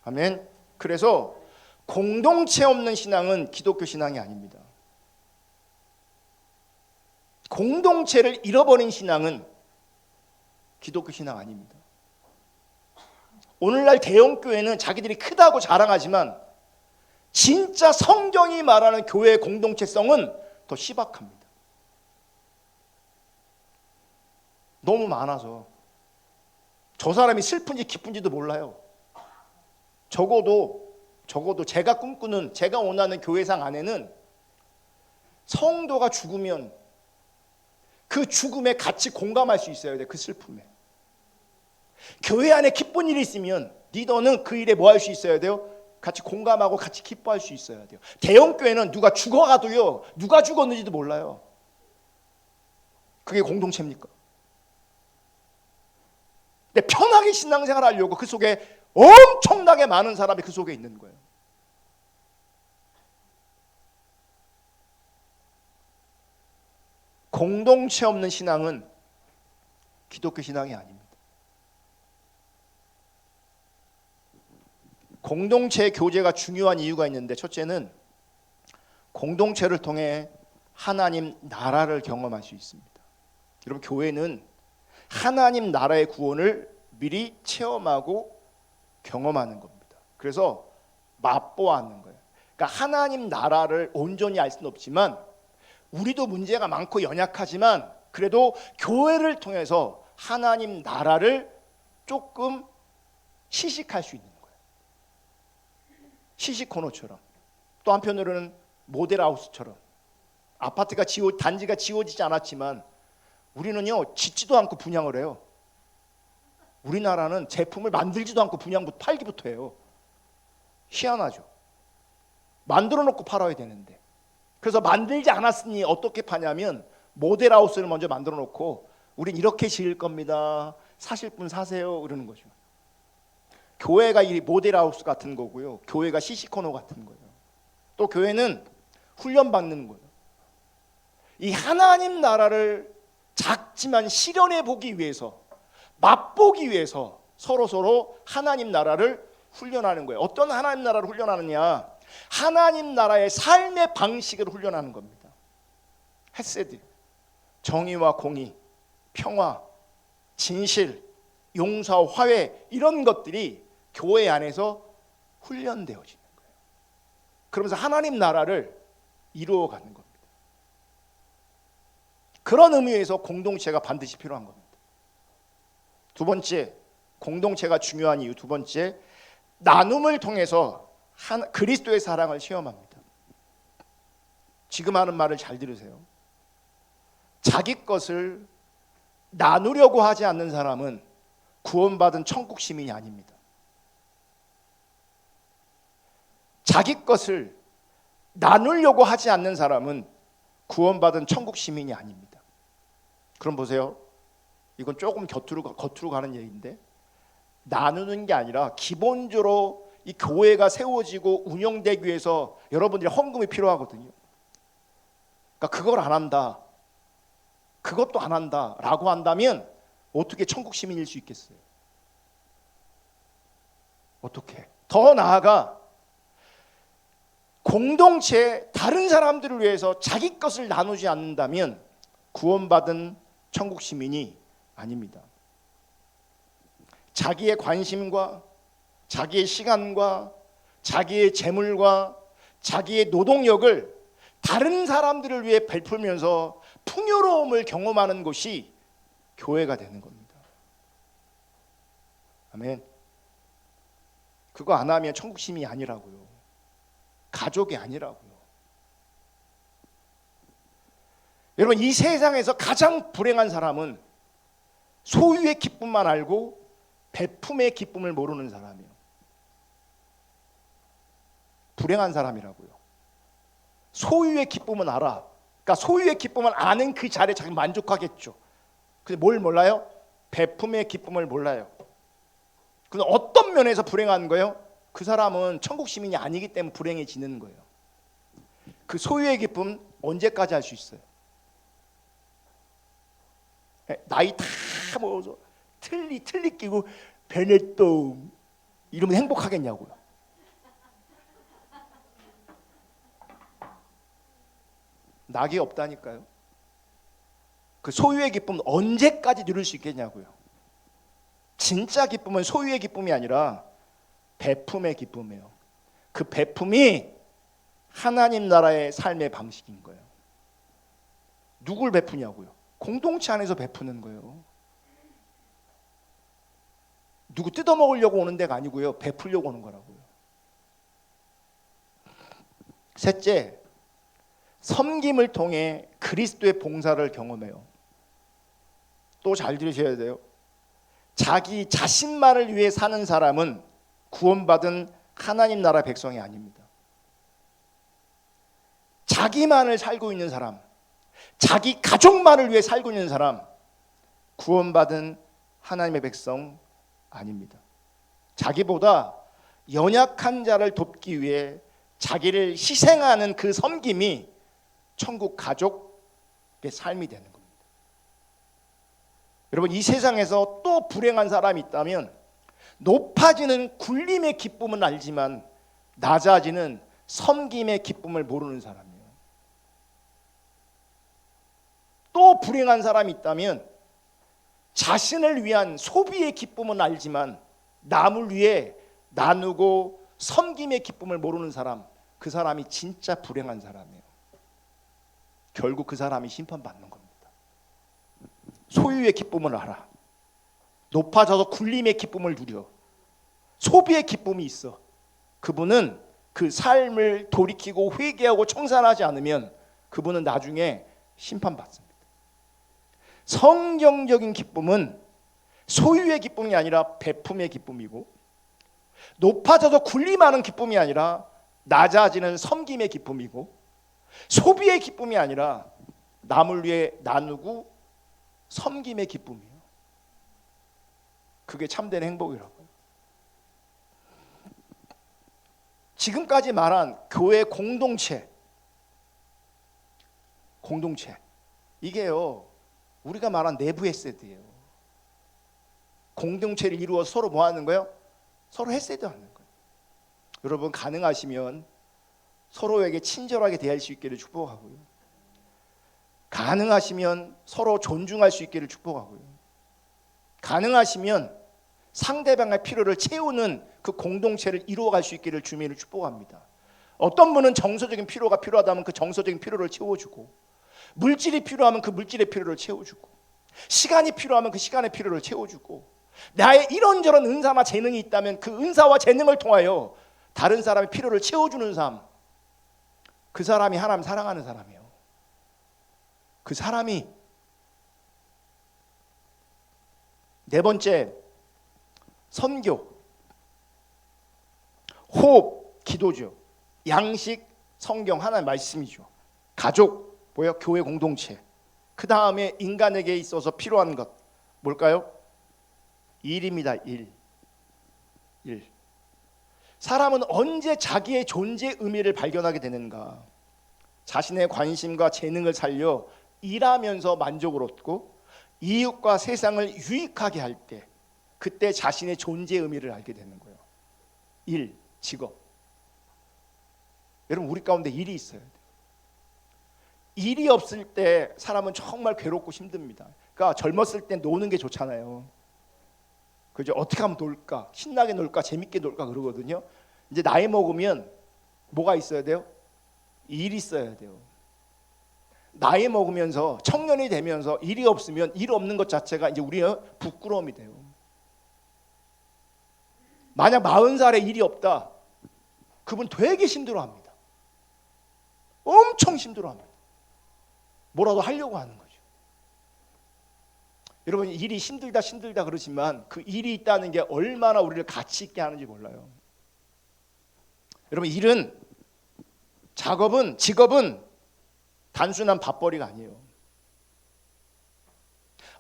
아멘. 그래서 공동체 없는 신앙은 기독교 신앙이 아닙니다. 공동체를 잃어버린 신앙은 기독교 신앙 아닙니다. 오늘날 대형교회는 자기들이 크다고 자랑하지만 진짜 성경이 말하는 교회의 공동체성은 더 희박합니다. 너무 많아서 저 사람이 슬픈지 기쁜지도 몰라요. 적어도 적어도 제가 꿈꾸는, 제가 원하는 교회상 안에는 성도가 죽으면 그 죽음에 같이 공감할 수 있어야 돼. 그 슬픔에. 교회 안에 기쁜 일이 있으면 리더는 그 일에 뭐 할 수 있어야 돼요? 같이 공감하고 같이 기뻐할 수 있어야 돼요. 대형 교회는 누가 죽어가도요, 누가 죽었는지도 몰라요. 그게 공동체입니까? 근데 편하게 신앙생활 하려고 그 속에 엄청나게 많은 사람이 그 속에 있는 거예요. 공동체 없는 신앙은 기독교 신앙이 아닙니다. 공동체 교제가 중요한 이유가 있는데, 첫째는 공동체를 통해 하나님 나라를 경험할 수 있습니다. 여러분, 교회는 하나님 나라의 구원을 미리 체험하고 경험하는 겁니다. 그래서 맛보아하는 거예요. 그러니까 하나님 나라를 온전히 알 수는 없지만, 우리도 문제가 많고 연약하지만 그래도 교회를 통해서 하나님 나라를 조금 시식할 수 있는 거예요. 시식 코너처럼. 또 한편으로는 모델하우스처럼. 아파트가 단지가 지어지지 않았지만 우리는요, 짓지도 않고 분양을 해요. 우리나라는 제품을 만들지도 않고 팔기부터 해요. 희한하죠. 만들어 놓고 팔아야 되는데. 그래서 만들지 않았으니 어떻게 파냐면 모델하우스를 먼저 만들어 놓고 우린 이렇게 지을 겁니다. 사실 분 사세요. 이러는 거죠. 교회가 이 모델하우스 같은 거고요. 교회가 시시코너 같은 거예요. 또 교회는 훈련받는 거예요. 이 하나님 나라를 작지만 실현해 보기 위해서, 맛보기 위해서 서로 하나님 나라를 훈련하는 거예요. 어떤 하나님 나라를 훈련하느냐? 하나님 나라의 삶의 방식을 훈련하는 겁니다. 헤세드, 정의와 공의, 평화, 진실, 용서와 화해, 이런 것들이 교회 안에서 훈련되어지는 거예요. 그러면서 하나님 나라를 이루어가는 겁니다. 그런 의미에서 공동체가 반드시 필요한 겁니다. 두 번째, 공동체가 중요한 이유 두 번째, 나눔을 통해서 그리스도의 사랑을 체험합니다. 지금 하는 말을 잘 들으세요. 자기 것을 나누려고 하지 않는 사람은 구원받은 천국 시민이 아닙니다. 자기 것을 나누려고 하지 않는 사람은 구원받은 천국 시민이 아닙니다. 그럼 보세요. 이건 조금 겉으로 가는 얘기인데, 나누는 게 아니라 기본적으로 이 교회가 세워지고 운영되기 위해서 여러분들이 헌금이 필요하거든요. 그러니까 그걸 안 한다, 그것도 안 한다 라고 한다면 어떻게 천국 시민일 수 있겠어요? 어떻게? 더 나아가 공동체 다른 사람들을 위해서 자기 것을 나누지 않는다면 구원받은 천국 시민이 아닙니다. 자기의 관심과 자기의 시간과 자기의 재물과 자기의 노동력을 다른 사람들을 위해 베풀면서 풍요로움을 경험하는 것이 교회가 되는 겁니다. 아멘. 그거 안 하면 천국 시민이 아니라고요. 가족이 아니라고요. 여러분, 이 세상에서 가장 불행한 사람은 소유의 기쁨만 알고 베품의 기쁨을 모르는 사람이에요. 불행한 사람이라고요. 소유의 기쁨은 알아. 그러니까 소유의 기쁨을 아는 그 자리에 자기 만족하겠죠. 근데 뭘 몰라요? 베품의 기쁨을 몰라요. 근데 어떤 면에서 불행한 거예요? 그 사람은 천국 시민이 아니기 때문에 불행해지는 거예요. 그 소유의 기쁨 언제까지 할 수 있어요? 나이 다 먹어서 틀리 끼고 베네똥 이러면 행복하겠냐고요. 낙이 없다니까요. 그 소유의 기쁨 언제까지 누릴 수 있겠냐고요. 진짜 기쁨은 소유의 기쁨이 아니라 베품의 기쁨이에요. 그 베품이 하나님 나라의 삶의 방식인 거예요. 누굴 베푸냐고요? 공동체 안에서 베푸는 거예요. 누구 뜯어먹으려고 오는 데가 아니고요, 베풀려고 오는 거라고요. 셋째, 섬김을 통해 그리스도의 봉사를 경험해요. 또 잘 들으셔야 돼요. 자기 자신만을 위해 사는 사람은 구원받은 하나님 나라 백성이 아닙니다. 자기만을 살고 있는 사람, 자기 가족만을 위해 살고 있는 사람, 구원받은 하나님의 백성 아닙니다. 자기보다 연약한 자를 돕기 위해 자기를 희생하는 그 섬김이 천국 가족의 삶이 되는 겁니다. 여러분, 이 세상에서 또 불행한 사람이 있다면 높아지는 굴림의 기쁨은 알지만 낮아지는 섬김의 기쁨을 모르는 사람이에요. 또 불행한 사람이 있다면 자신을 위한 소비의 기쁨은 알지만 남을 위해 나누고 섬김의 기쁨을 모르는 사람, 그 사람이 진짜 불행한 사람이에요. 결국 그 사람이 심판받는 겁니다. 소유의 기쁨을 알아. 높아져서 굴림의 기쁨을 누려. 소비의 기쁨이 있어. 그분은 그 삶을 돌이키고 회개하고 청산하지 않으면 그분은 나중에 심판받습니다. 성경적인 기쁨은 소유의 기쁨이 아니라 베품의 기쁨이고, 높아져서 군림하는 기쁨이 아니라 낮아지는 섬김의 기쁨이고, 소비의 기쁨이 아니라 남을 위해 나누고 섬김의 기쁨이에요. 그게 참된 행복이라고요. 지금까지 말한 교회 공동체 이게요, 우리가 말한 내부 헤세드예요. 공동체를 이루어 서로 뭐 하는 거예요? 서로 헤세드 하는 거예요. 여러분, 가능하시면 서로에게 친절하게 대할 수 있기를 축복하고요, 가능하시면 서로 존중할 수 있기를 축복하고요, 가능하시면 상대방의 필요를 채우는 그 공동체를 이루어갈 수 있기를 주님을 축복합니다. 어떤 분은 정서적인 필요가 필요하다면 그 정서적인 필요를 채워주고, 물질이 필요하면 그 물질의 필요를 채워주고, 시간이 필요하면 그 시간의 필요를 채워주고, 나의 이런저런 은사나 재능이 있다면 그 은사와 재능을 통하여 다른 사람의 필요를 채워주는 삶, 그 사람이 하나님 사랑하는 사람이에요. 그 사람이. 네 번째, 선교, 호흡, 기도죠. 양식, 성경, 하나의 말씀이죠. 가족, 뭐예요? 교회 공동체. 그 다음에 인간에게 있어서 필요한 것 뭘까요? 일입니다. 일. 사람은 언제 자기의 존재 의미를 발견하게 되는가? 자신의 관심과 재능을 살려 일하면서 만족을 얻고 이웃과 세상을 유익하게 할 때, 그때 자신의 존재 의미를 알게 되는 거예요. 일, 직업. 여러분, 우리 가운데 일이 있어야 돼요. 일이 없을 때 사람은 정말 괴롭고 힘듭니다. 그러니까 젊었을 때 노는 게 좋잖아요. 그죠? 어떻게 하면 놀까? 신나게 놀까? 재밌게 놀까? 그러거든요. 이제 나이 먹으면 뭐가 있어야 돼요? 일이 있어야 돼요. 나이 먹으면서 청년이 되면서 일이 없으면, 일 없는 것 자체가 이제 우리의 부끄러움이 돼요. 만약 40살에 일이 없다, 그분 되게 힘들어합니다. 엄청 힘들어합니다. 뭐라도 하려고 하는 거죠. 여러분, 일이 힘들다 그러지만 그 일이 있다는 게 얼마나 우리를 가치 있게 하는지 몰라요. 여러분, 일은, 작업은, 직업은 단순한 밥벌이가 아니에요.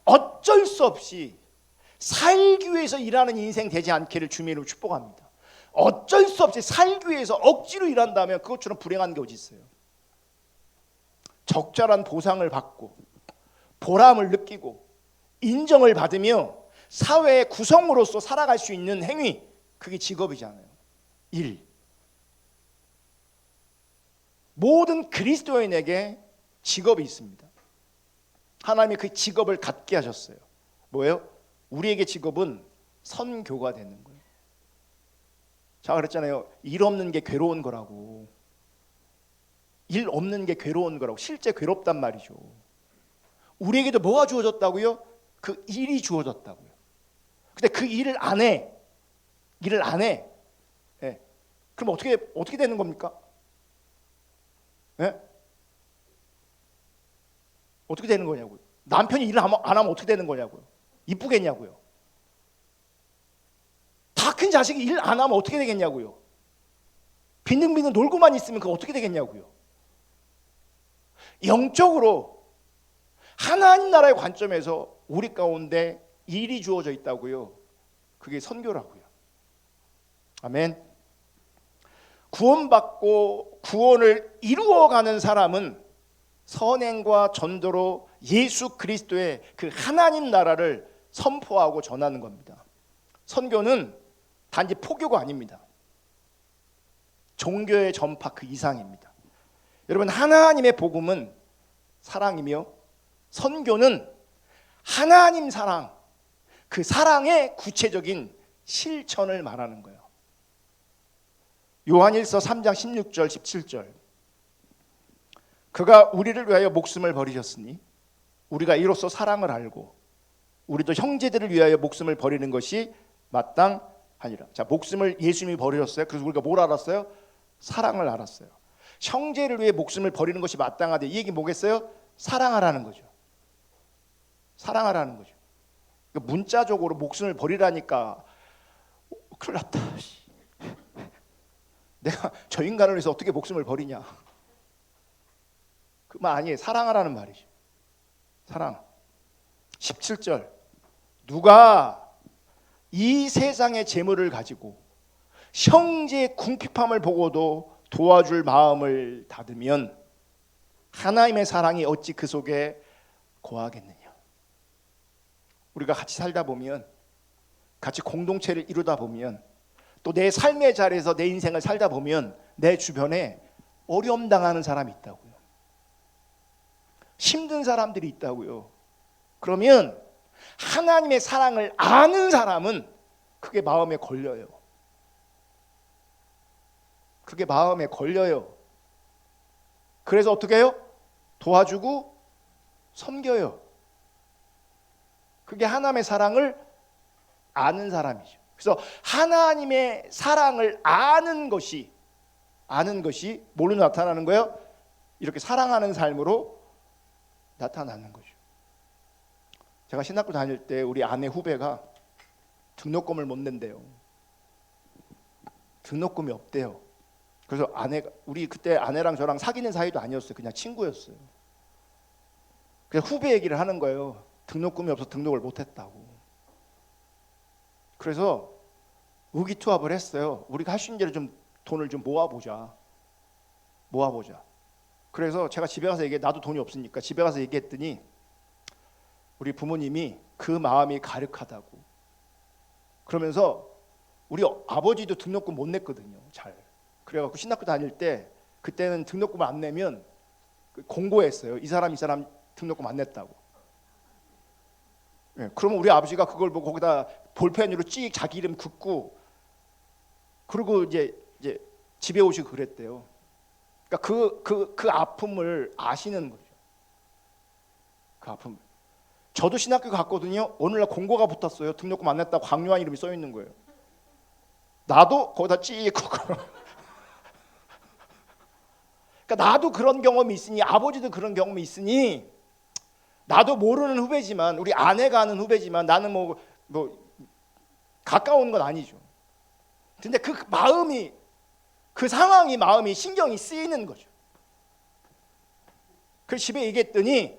어쩔 수 없이 살기 위해서 일하는 인생 되지 않기를 주님으로 축복합니다. 어쩔 수 없이 살기 위해서 억지로 일한다면 그것처럼 불행한 게 어디 있어요? 적절한 보상을 받고 보람을 느끼고 인정을 받으며 사회의 구성으로서 살아갈 수 있는 행위, 그게 직업이잖아요. 일. 모든 그리스도인에게 직업이 있습니다. 하나님이 그 직업을 갖게 하셨어요. 뭐예요? 우리에게 직업은 선교가 되는 거예요. 제가 그랬잖아요. 일 없는 게 괴로운 거라고. 일 없는 게 괴로운 거라고. 실제 괴롭단 말이죠. 우리에게도 뭐가 주어졌다고요? 그 일이 주어졌다고요. 근데 그 일을 안 해. 네. 그럼 어떻게 되는 겁니까? 예? 어떻게 되는 거냐고요. 남편이 일을 안 하면 어떻게 되는 거냐고요. 이쁘겠냐고요. 다 큰 자식이 일 안 하면 어떻게 되겠냐고요. 빈둥빈둥 놀고만 있으면 그거 어떻게 되겠냐고요. 영적으로 하나님 나라의 관점에서 우리 가운데 일이 주어져 있다고요. 그게 선교라고요. 아멘. 구원받고 구원을 이루어가는 사람은 선행과 전도로 예수 그리스도의 그 하나님 나라를 선포하고 전하는 겁니다. 선교는 단지 포교가 아닙니다. 종교의 전파 그 이상입니다. 여러분, 하나님의 복음은 사랑이며 선교는 하나님 사랑, 그 사랑의 구체적인 실천을 말하는 거예요. 요한일서 3장 16절 17절. 그가 우리를 위하여 목숨을 버리셨으니 우리가 이로써 사랑을 알고 우리도 형제들을 위하여 목숨을 버리는 것이 마땅하니라. 자, 목숨을 예수님이 버리셨어요. 그래서 우리가 뭘 알았어요? 사랑을 알았어요. 형제를 위해 목숨을 버리는 것이 마땅하대. 이 얘기 뭐겠어요? 사랑하라는 거죠. 사랑하라는 거죠. 문자적으로 목숨을 버리라니까 큰일 났다. 내가 저 인간을 위해서 어떻게 목숨을 버리냐. 그 말 아니에요. 사랑하라는 말이죠. 사랑. 17절. 누가 이 세상의 재물을 가지고 형제의 궁핍함을 보고도 도와줄 마음을 닫으면 하나님의 사랑이 어찌 그 속에 거하겠느냐. 우리가 같이 살다 보면, 같이 공동체를 이루다 보면, 또 내 삶의 자리에서 내 인생을 살다 보면 내 주변에 어려움 당하는 사람이 있다고요. 힘든 사람들이 있다고요. 그러면 하나님의 사랑을 아는 사람은 그게 마음에 걸려요. 그게 마음에 걸려요. 그래서 어떻게 해요? 도와주고 섬겨요. 그게 하나님의 사랑을 아는 사람이죠. 그래서 하나님의 사랑을 아는 것이 뭘로 나타나는 거예요? 이렇게 사랑하는 삶으로 나타나는 거죠. 제가 신학교 다닐 때 우리 아내 후배가 등록금을 못 낸대요. 등록금이 없대요. 그래서 우리 그때 아내랑 저랑 사귀는 사이도 아니었어요. 그냥 친구였어요. 그래서 후배 얘기를 하는 거예요. 등록금이 없어서 등록을 못했다고. 그래서 의기투합을 했어요. 우리가 할 수 있는 대로 좀 돈을 좀 모아보자. 그래서 제가 집에 가서 나도 돈이 없으니까 집에 가서 얘기했더니 우리 부모님이 그 마음이 가득하다고. 그러면서 우리 아버지도 등록금 못 냈거든요. 잘. 그래갖고 신학교 다닐 때 그때는 등록금 안 내면 공고했어요. 이 사람 등록금 안 냈다고. 네, 그러면 우리 아버지가 그걸 보고 거기다 볼펜으로 찍 자기 이름 긋고 그리고 이제 집에 오시고 그랬대요. 그러니까 그 아픔을 아시는 거죠. 그 아픔. 저도 신학교 갔거든요. 어느 날 공고가 붙었어요. 등록금 안 냈다고 강요한 이름이 써 있는 거예요. 나도 거기다 찍고. 그러니까 나도 그런 경험이 있으니, 아버지도 그런 경험이 있으니, 나도 모르는 후배지만, 우리 아내가 아는 후배지만, 나는 뭐 가까운 건 아니죠. 근데 그 마음이, 그 상황이 마음이 신경이 쓰이는 거죠. 그래서 집에 얘기했더니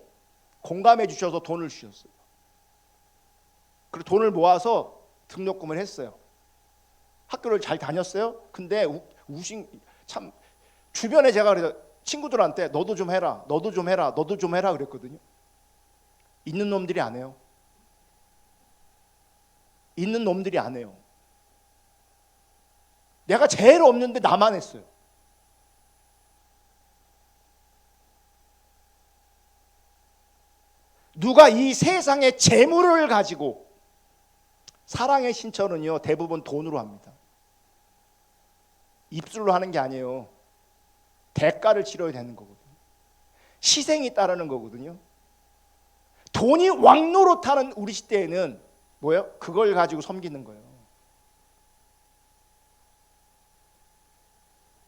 공감해 주셔서 돈을 주셨어요. 그리고 돈을 모아서 등록금을 했어요. 학교를 잘 다녔어요. 근데 참 주변에 제가 그래서 친구들한테 너도 좀 해라 그랬거든요. 있는 놈들이 안 해요. 있는 놈들이 안 해요. 내가 제일 없는데 나만 했어요. 누가 이 세상의 재물을 가지고, 사랑의 신천은요 대부분 돈으로 합니다. 입술로 하는 게 아니에요. 대가를 치러야 되는 거거든요. 희생이 따르는 거거든요. 돈이 왕노릇하는 우리 시대에는 뭐예요? 그걸 가지고 섬기는 거예요.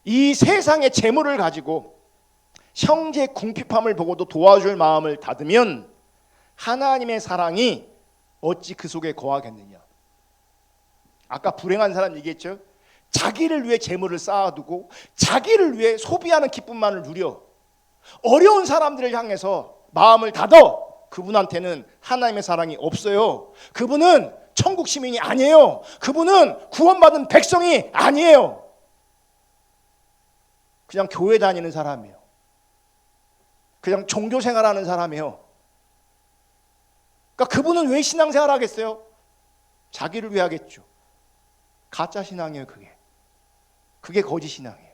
이 세상의 재물을 가지고 형제 궁핍함을 보고도 도와줄 마음을 닫으면 하나님의 사랑이 어찌 그 속에 거하겠느냐. 아까 불행한 사람 얘기했죠. 자기를 위해 재물을 쌓아두고 자기를 위해 소비하는 기쁨만을 누려 어려운 사람들을 향해서 마음을 닫아. 그분한테는 하나님의 사랑이 없어요. 그분은 천국 시민이 아니에요. 그분은 구원받은 백성이 아니에요. 그냥 교회 다니는 사람이에요. 그냥 종교 생활하는 사람이에요. 그러니까 그분은 왜 신앙생활 하겠어요? 자기를 위해 하겠죠. 가짜 신앙이에요. 그게 거짓 신앙이에요.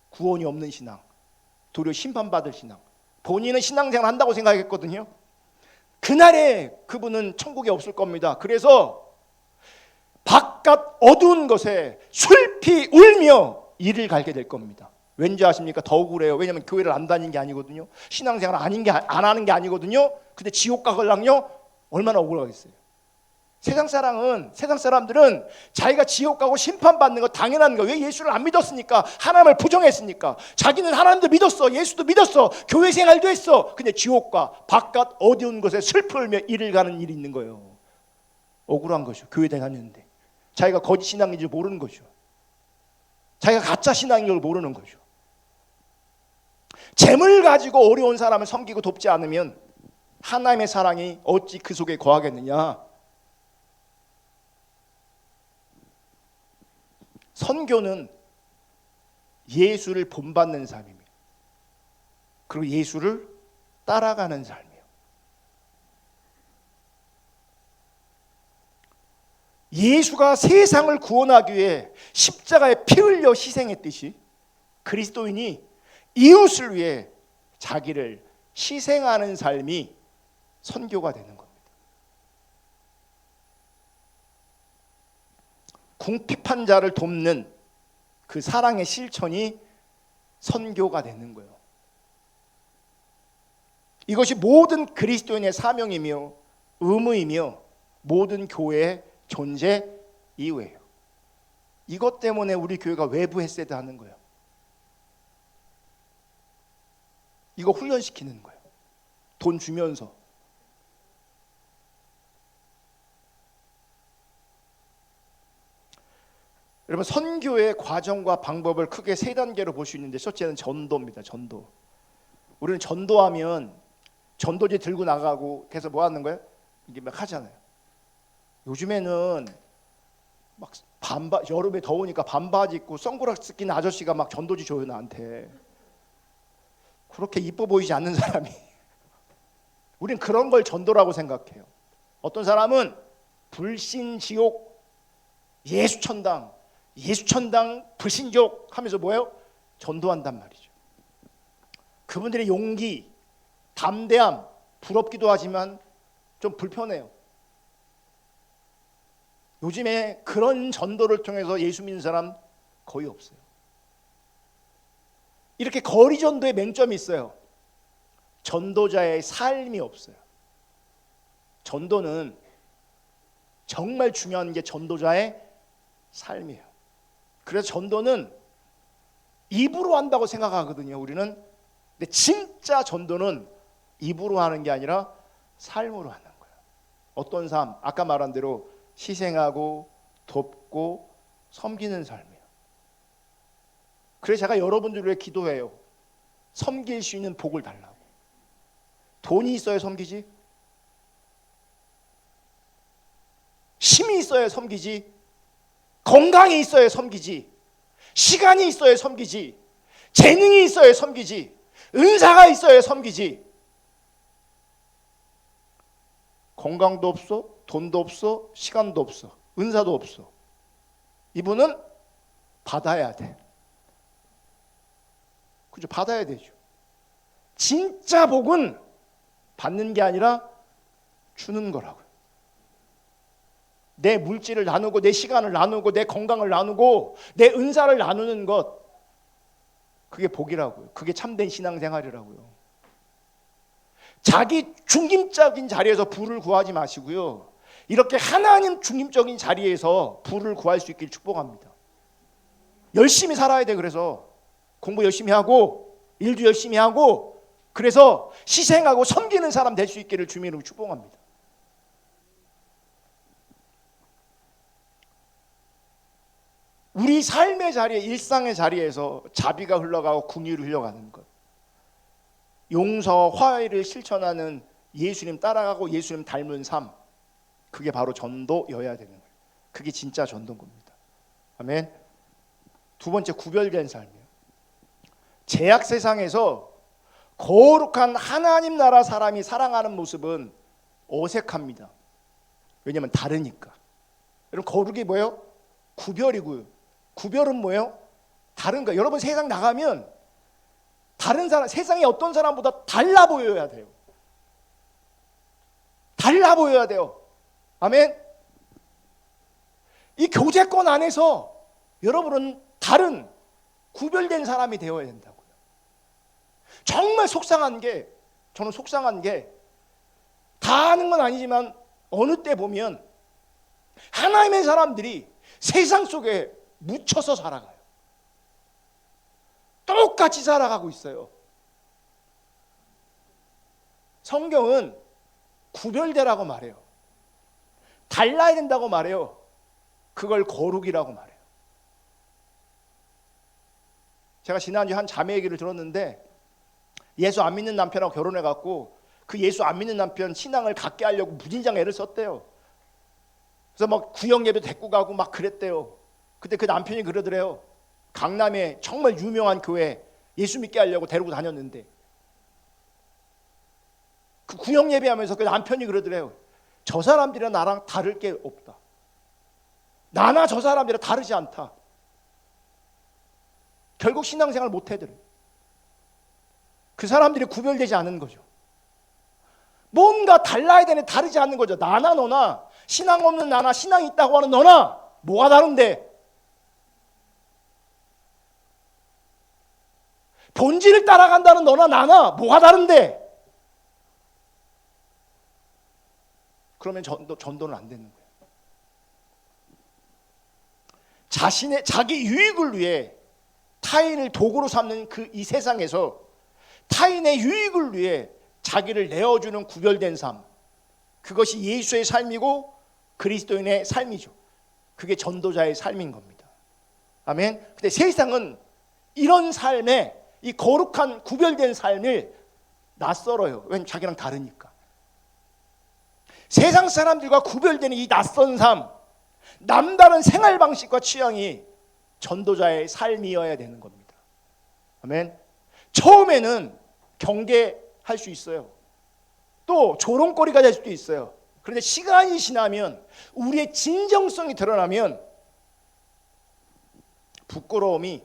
구원이 없는 신앙, 도리어 심판받을 신앙. 본인은 신앙생활 한다고 생각했거든요. 그날에 그분은 천국에 없을 겁니다. 그래서 바깥 어두운 것에 슬피 울며 이를 갈게 될 겁니다. 왠지 아십니까? 더 억울해요. 왜냐하면 교회를 안 다니는 게 아니거든요. 신앙생활 안 하는 게 아니거든요. 근데 지옥 가걸랑요? 얼마나 억울하겠어요. 세상 사람들은 자기가 지옥 가고 심판받는 거 당연한 거. 왜 예수를 안 믿었으니까? 하나님을 부정했으니까. 자기는 하나님도 믿었어, 예수도 믿었어, 교회 생활도 했어. 근데 지옥과 바깥 어두운 곳에 슬퍼 울며 이를 가는 일이 있는 거예요. 억울한 거죠. 교회 다녔는데 자기가 거짓 신앙인 줄 모르는 거죠. 자기가 가짜 신앙인 줄 모르는 거죠. 재물 가지고 어려운 사람을 섬기고 돕지 않으면 하나님의 사랑이 어찌 그 속에 거하겠느냐. 선교는 예수를 본받는 삶입니다. 그리고 예수를 따라가는 삶이에요. 예수가 세상을 구원하기 위해 십자가에 피 흘려 희생했듯이 그리스도인이 이웃을 위해 자기를 희생하는 삶이 선교가 되는 겁니다. 궁핍한 자를 돕는 그 사랑의 실천이 선교가 되는 거예요. 이것이 모든 그리스도인의 사명이며 의무이며 모든 교회의 존재 이유예요. 이것 때문에 우리 교회가 외부 헤세드 하는 거예요. 이거 훈련시키는 거예요. 돈 주면서. 여러분, 선교의 과정과 방법을 크게 세 단계로 볼 수 있는데, 첫째는 전도입니다. 전도. 우리는 전도하면 전도지 들고 나가고 해서 뭐 하는 거예요? 이게 막 하잖아요. 요즘에는 막 여름에 더우니까 반바지 입고 선글라스 낀 아저씨가 막 전도지 줘요, 나한테. 그렇게 이뻐 보이지 않는 사람이. 우린 그런 걸 전도라고 생각해요. 어떤 사람은 불신지옥, 예수천당, 불신족 하면서 뭐예요? 전도한단 말이죠. 그분들의 용기, 담대함, 부럽기도 하지만 좀 불편해요. 요즘에 그런 전도를 통해서 예수 믿는 사람 거의 없어요. 이렇게 거리 전도의 맹점이 있어요. 전도자의 삶이 없어요. 전도는 정말 중요한 게 전도자의 삶이에요. 그래서 전도는 입으로 한다고 생각하거든요, 우리는. 근데 진짜 전도는 입으로 하는 게 아니라 삶으로 하는 거예요. 어떤 삶? 아까 말한 대로 희생하고 돕고 섬기는 삶이에요. 그래서 제가 여러분들을 위해 기도해요. 섬길 수 있는 복을 달라고. 돈이 있어야 섬기지, 힘이 있어야 섬기지, 건강이 있어야 섬기지, 시간이 있어야 섬기지, 재능이 있어야 섬기지, 은사가 있어야 섬기지. 건강도 없어, 돈도 없어, 시간도 없어, 은사도 없어. 이분은 받아야 돼. 그죠? 받아야 되죠. 진짜 복은 받는 게 아니라 주는 거라고요. 내 물질을 나누고 내 시간을 나누고 내 건강을 나누고 내 은사를 나누는 것, 그게 복이라고요. 그게 참된 신앙생활이라고요. 자기 중심적인 자리에서 부를 구하지 마시고요. 이렇게 하나님 중심적인 자리에서 부를 구할 수 있길 축복합니다. 열심히 살아야 돼. 그래서 공부 열심히 하고 일도 열심히 하고 그래서 희생하고 섬기는 사람 될 수 있기를 주님의 이름으로 축복합니다. 우리 삶의 자리에, 일상의 자리에서 자비가 흘러가고 궁유를 흘러가는 것, 용서, 화해를 실천하는 예수님 따라가고 예수님 닮은 삶, 그게 바로 전도여야 되는 거예요. 그게 진짜 전도인 겁니다. 아멘. 두 번째, 구별된 삶이에요. 죄악 세상에서 거룩한 하나님 나라 사람이 살아가는 모습은 어색합니다. 왜냐하면 다르니까. 여러분, 거룩이 뭐예요? 구별이고요. 구별은 뭐예요? 다른 거. 여러분, 세상 나가면 다른 사람, 세상에 어떤 사람보다 달라 보여야 돼요. 달라 보여야 돼요. 아멘. 이 교제권 안에서 여러분은 다른 구별된 사람이 되어야 된다고요. 정말 속상한 게, 저는 속상한 게, 다 하는 건 아니지만 어느 때 보면 하나님의 사람들이 세상 속에 묻혀서 살아가요. 똑같이 살아가고 있어요. 성경은 구별되라고 말해요. 달라야 된다고 말해요. 그걸 거룩이라고 말해요. 제가 지난주에 한 자매 얘기를 들었는데, 예수 안 믿는 남편하고 결혼해갖고 그 예수 안 믿는 남편 신앙을 갖게 하려고 무진장 애를 썼대요. 그래서 막 구역 예배 데리고 가고 막 그랬대요. 근데 그 남편이 그러더래요. 강남에 정말 유명한 교회 예수 믿게 하려고 데리고 다녔는데, 그 구역 예배하면서 그 남편이 그러더래요. 저 사람들이랑 나랑 다를 게 없다. 나나 저 사람들이랑 다르지 않다. 결국 신앙생활 못 해더래요. 그 사람들이 구별되지 않은 거죠. 뭔가 달라야 되는데 다르지 않는 거죠. 나나 너나, 신앙 없는 나나 신앙 있다고 하는 너나 뭐가 다른데? 본질을 따라간다는 너나 나나 뭐가 다른데? 그러면 전도는 안 되는 거예요. 자기 유익을 위해 타인을 도구로 삼는 이 세상에서 타인의 유익을 위해 자기를 내어주는 구별된 삶, 그것이 예수의 삶이고 그리스도인의 삶이죠. 그게 전도자의 삶인 겁니다. 아멘. 근데 세상은 이런 삶에, 이 거룩한 구별된 삶을 낯설어요. 왜냐하면 자기랑 다르니까. 세상 사람들과 구별되는 이 낯선 삶, 남다른 생활 방식과 취향이 전도자의 삶이어야 되는 겁니다. 아멘. 처음에는 경계할 수 있어요. 또 조롱거리가 될 수도 있어요. 그런데 시간이 지나면, 우리의 진정성이 드러나면 부끄러움이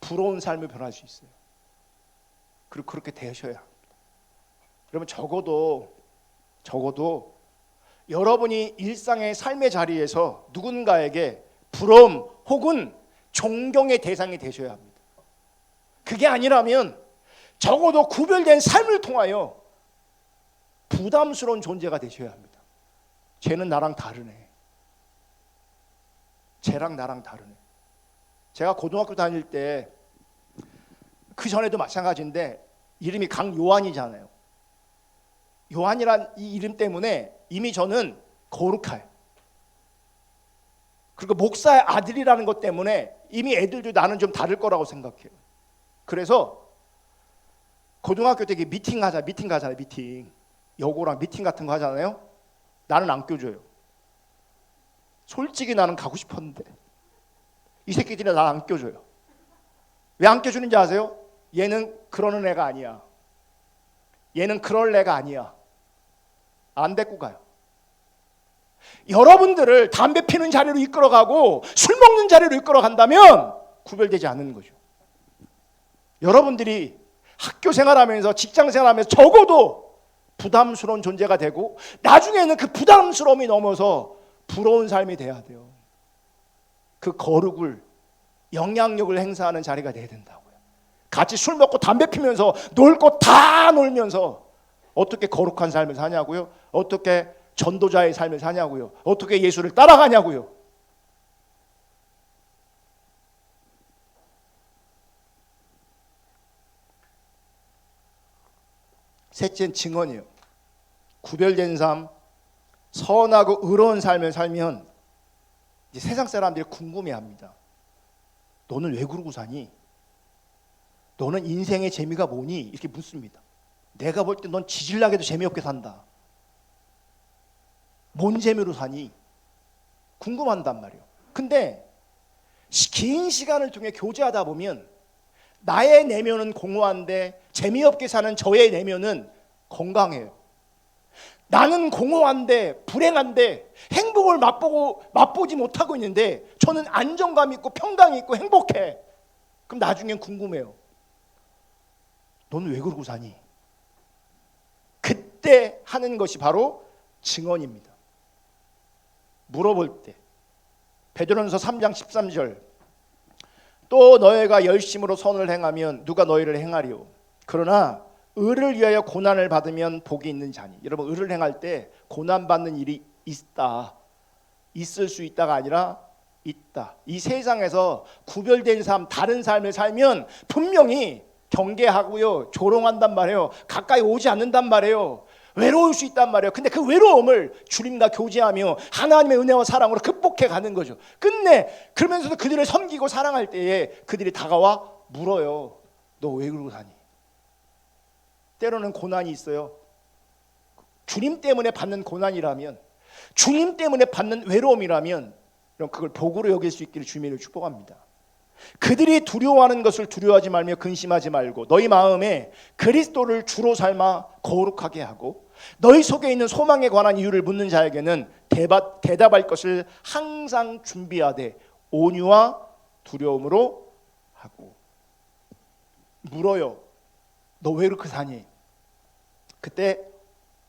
부러운 삶을 변할 수 있어요. 그리고 그렇게 되셔야 합니다. 여러분, 적어도 여러분이 일상의 삶의 자리에서 누군가에게 부러움 혹은 존경의 대상이 되셔야 합니다. 그게 아니라면 적어도 구별된 삶을 통하여 부담스러운 존재가 되셔야 합니다. 쟤는 나랑 다르네. 쟤랑 나랑 다르네. 제가 고등학교 다닐 때, 그 전에도 마찬가지인데, 이름이 강요한이잖아요. 요한이란 이 이름 때문에 이미 저는 거룩해요. 그리고 목사의 아들이라는 것 때문에 이미 애들도 나는 좀 다를 거라고 생각해요. 그래서 고등학교 때 미팅 가잖아요. 여고랑 미팅 같은 거 하잖아요. 나는 안 껴줘요. 솔직히 나는 가고 싶었는데 이 새끼들이 나를 안 껴줘요. 왜 안 껴주는지 아세요? 얘는 그러는 애가 아니야. 얘는 그럴 애가 아니야. 안 데리고 가요. 여러분들을 담배 피는 자리로 이끌어가고 술 먹는 자리로 이끌어간다면 구별되지 않는 거죠. 여러분들이 학교 생활하면서, 직장 생활하면서 적어도 부담스러운 존재가 되고, 나중에는 그 부담스러움이 넘어서 부러운 삶이 돼야 돼요. 그 거룩을, 영향력을 행사하는 자리가 돼야 된다고요. 같이 술 먹고 담배 피면서 놀 거 다 놀면서 어떻게 거룩한 삶을 사냐고요? 어떻게 전도자의 삶을 사냐고요? 어떻게 예수를 따라가냐고요? 셋째는 증언이에요. 구별된 삶, 선하고 의로운 삶을 살면 이제 세상 사람들이 궁금해합니다. 너는 왜 그러고 사니? 너는 인생의 재미가 뭐니? 이렇게 묻습니다. 내가 볼 때 넌 지질나게도 재미없게 산다. 뭔 재미로 사니? 궁금한단 말이에요. 근데 긴 시간을 통해 교제하다 보면 나의 내면은 공허한데 재미없게 사는 저의 내면은 건강해요. 나는 공허한데 불행한데 행복을 맛보지 못하고 있는데 저는 안정감 있고 평강이 있고 행복해. 그럼 나중엔 궁금해요. 너는 왜 그러고 사니? 그때 하는 것이 바로 증언입니다. 물어볼 때 베드로전서 3장 13절 또 너희가 열심으로 선을 행하면 누가 너희를 행하리요? 그러나 의를 위하여 고난을 받으면 복이 있는 자니. 여러분, 의를 행할 때 고난받는 일이 있을 수 있다가 아니라 있다. 이 세상에서 구별된 삶, 다른 삶을 살면 분명히 경계하고요, 조롱한단 말이에요. 가까이 오지 않는단 말이에요. 외로울 수 있단 말이에요. 근데 그 외로움을 주님과 교제하며 하나님의 은혜와 사랑으로 극복해 가는 거죠. 끝내 그러면서도 그들을 섬기고 사랑할 때에 그들이 다가와 물어요. 너 왜 그러고 사니? 때로는 고난이 있어요. 주님 때문에 받는 고난이라면, 주님 때문에 받는 외로움이라면 그걸 복으로 여길 수 있기를 주님을 축복합니다. 그들이 두려워하는 것을 두려워하지 말며 근심하지 말고 너희 마음에 그리스도를 주로 삼아 거룩하게 하고 너희 속에 있는 소망에 관한 이유를 묻는 자에게는 대답할 것을 항상 준비하되 온유와 두려움으로 하고. 물어요. 너 왜 그렇게 사니? 그때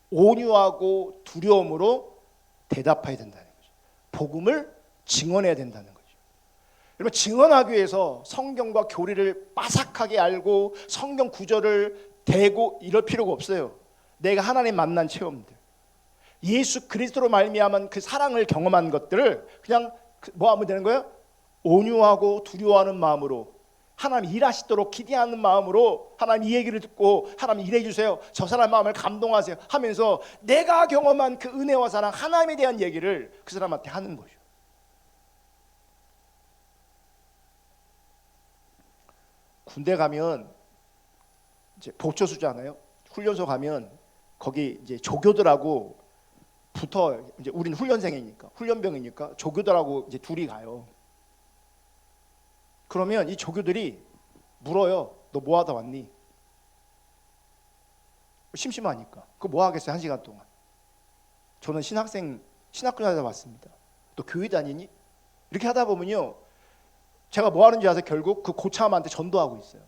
온유하고 두려움으로 대답해야 된다는 거죠. 복음을 증언해야 된다는 거죠. 여러분, 증언하기 위해서 성경과 교리를 빠삭하게 알고 성경 구절을 대고 이럴 필요가 없어요. 내가 하나님 만난 체험들, 예수 그리스도로 말미암은 그 사랑을 경험한 것들을 그냥 뭐 하면 되는 거예요? 온유하고 두려워하는 마음으로, 하나님 일하시도록 기대하는 마음으로 하나님 이 얘기를 듣고 하나님 일해 주세요, 저 사람 마음을 감동하세요 하면서 내가 경험한 그 은혜와 사랑, 하나님에 대한 얘기를 그 사람한테 하는 거죠. 군대 가면 이제 보초수잖아요. 훈련소 가면 거기 이제 조교들하고 붙어, 이제 우리는 훈련생이니까, 훈련병이니까 조교들하고 이제 둘이 가요. 그러면 이 조교들이 물어요. 너 뭐 하다 왔니? 심심하니까. 그거 뭐 하겠어요? 1시간 동안. 저는 신학교 다니다 왔습니다. 너 교회 다니니? 이렇게 하다 보면요, 제가 뭐 하는지 아세요? 결국 그 고참한테 전도하고 있어요.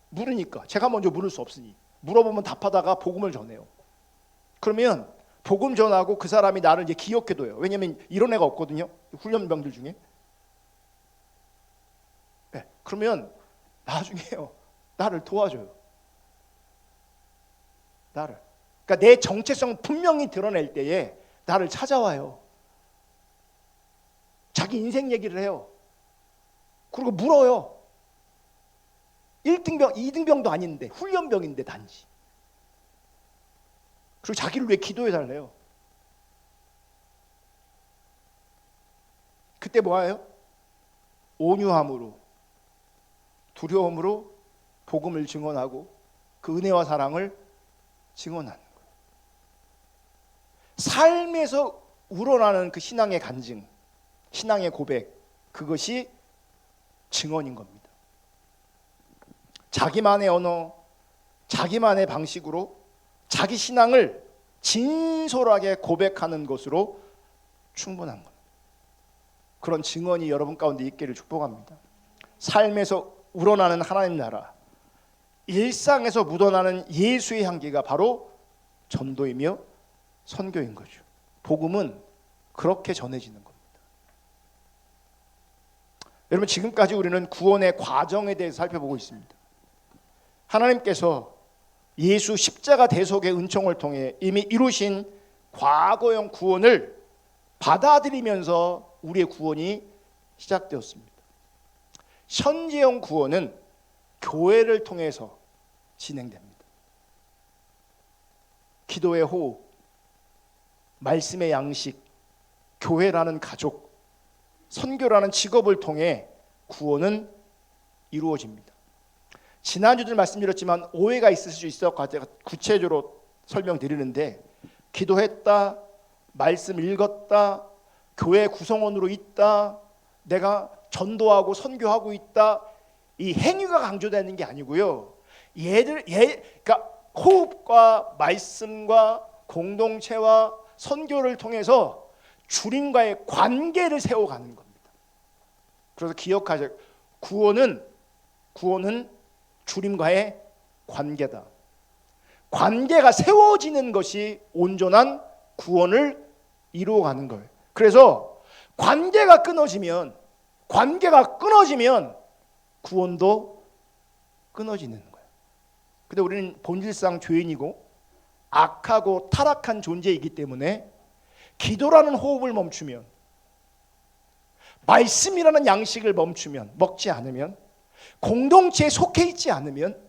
물으니까 제가 먼저 물을 수 없으니 물어보면 답하다가 복음을 전해요. 그러면 복음 전하고 그 사람이 나를 이제 기억해둬요. 왜냐면 이런 애가 없거든요, 훈련병들 중에. 네, 그러면 나중에요 나를 도와줘요. 나를. 그러니까 내 정체성을 분명히 드러낼 때에 나를 찾아와요. 자기 인생 얘기를 해요. 그리고 물어요. 1등병, 2등병도 아닌데 훈련병인데 단지. 그리고 자기를 위해 기도해 달래요. 그때 뭐예요? 온유함으로 두려움으로 복음을 증언하고 그 은혜와 사랑을 증언하는 거예요. 삶에서 우러나는 그 신앙의 간증, 신앙의 고백, 그것이 증언인 겁니다. 자기만의 언어, 자기만의 방식으로 자기 신앙을 진솔하게 고백하는 것으로 충분한 겁니다. 그런 증언이 여러분 가운데 있기를 축복합니다. 삶에서 우러나는 하나님 나라, 일상에서 묻어나는 예수의 향기가 바로 전도이며 선교인 거죠. 복음은 그렇게 전해지는 겁니다. 여러분, 지금까지 우리는 구원의 과정에 대해서 살펴보고 있습니다. 하나님께서 예수 십자가 대속의 은총을 통해 이미 이루신 과거형 구원을 받아들이면서 우리의 구원이 시작되었습니다. 현재형 구원은 교회를 통해서 진행됩니다. 기도의 호흡, 말씀의 양식, 교회라는 가족, 선교라는 직업을 통해 구원은 이루어집니다. 지난주도 말씀드렸지만 오해가 있을 수 있어 제가 구체적으로 설명드리는데, 기도했다, 말씀 읽었다, 교회 구성원으로 있다, 내가 전도하고 선교하고 있다, 이 행위가 강조되는 게 아니고요. 그러니까 호흡과 말씀과 공동체와 선교를 통해서 주님과의 관계를 세워가는 겁니다. 그래서 기억하세요. 구원은 주님과의 관계다. 관계가 세워지는 것이 온전한 구원을 이루어가는 거예요. 그래서 관계가 끊어지면 구원도 끊어지는 거예요. 근데 우리는 본질상 죄인이고 악하고 타락한 존재이기 때문에 기도라는 호흡을 멈추면, 말씀이라는 양식을 먹지 않으면, 공동체에 속해 있지 않으면,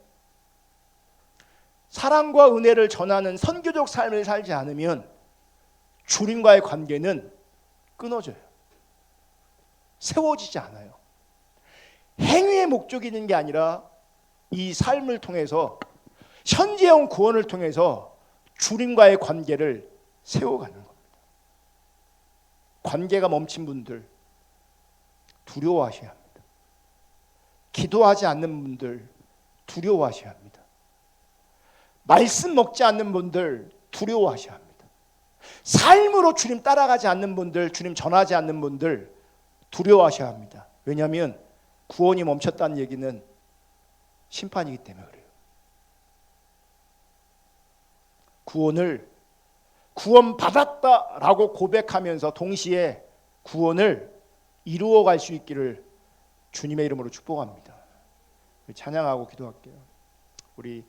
사랑과 은혜를 전하는 선교적 삶을 살지 않으면 주님과의 관계는 끊어져요. 세워지지 않아요. 행위의 목적이 있는 게 아니라 이 삶을 통해서, 현재형 구원을 통해서 주님과의 관계를 세워가는 겁니다. 관계가 멈춘 분들 두려워하셔야 합니다. 기도하지 않는 분들 두려워하셔야 합니다. 말씀 먹지 않는 분들 두려워하셔야 합니다. 삶으로 주님 따라가지 않는 분들, 주님 전하지 않는 분들 두려워하셔야 합니다. 왜냐하면 구원이 멈췄다는 얘기는 심판이기 때문에 그래요. 구원받았다라고 고백하면서 동시에 구원을 이루어갈 수 있기를 주님의 이름으로 축복합니다. 찬양하고 기도할게요. 우리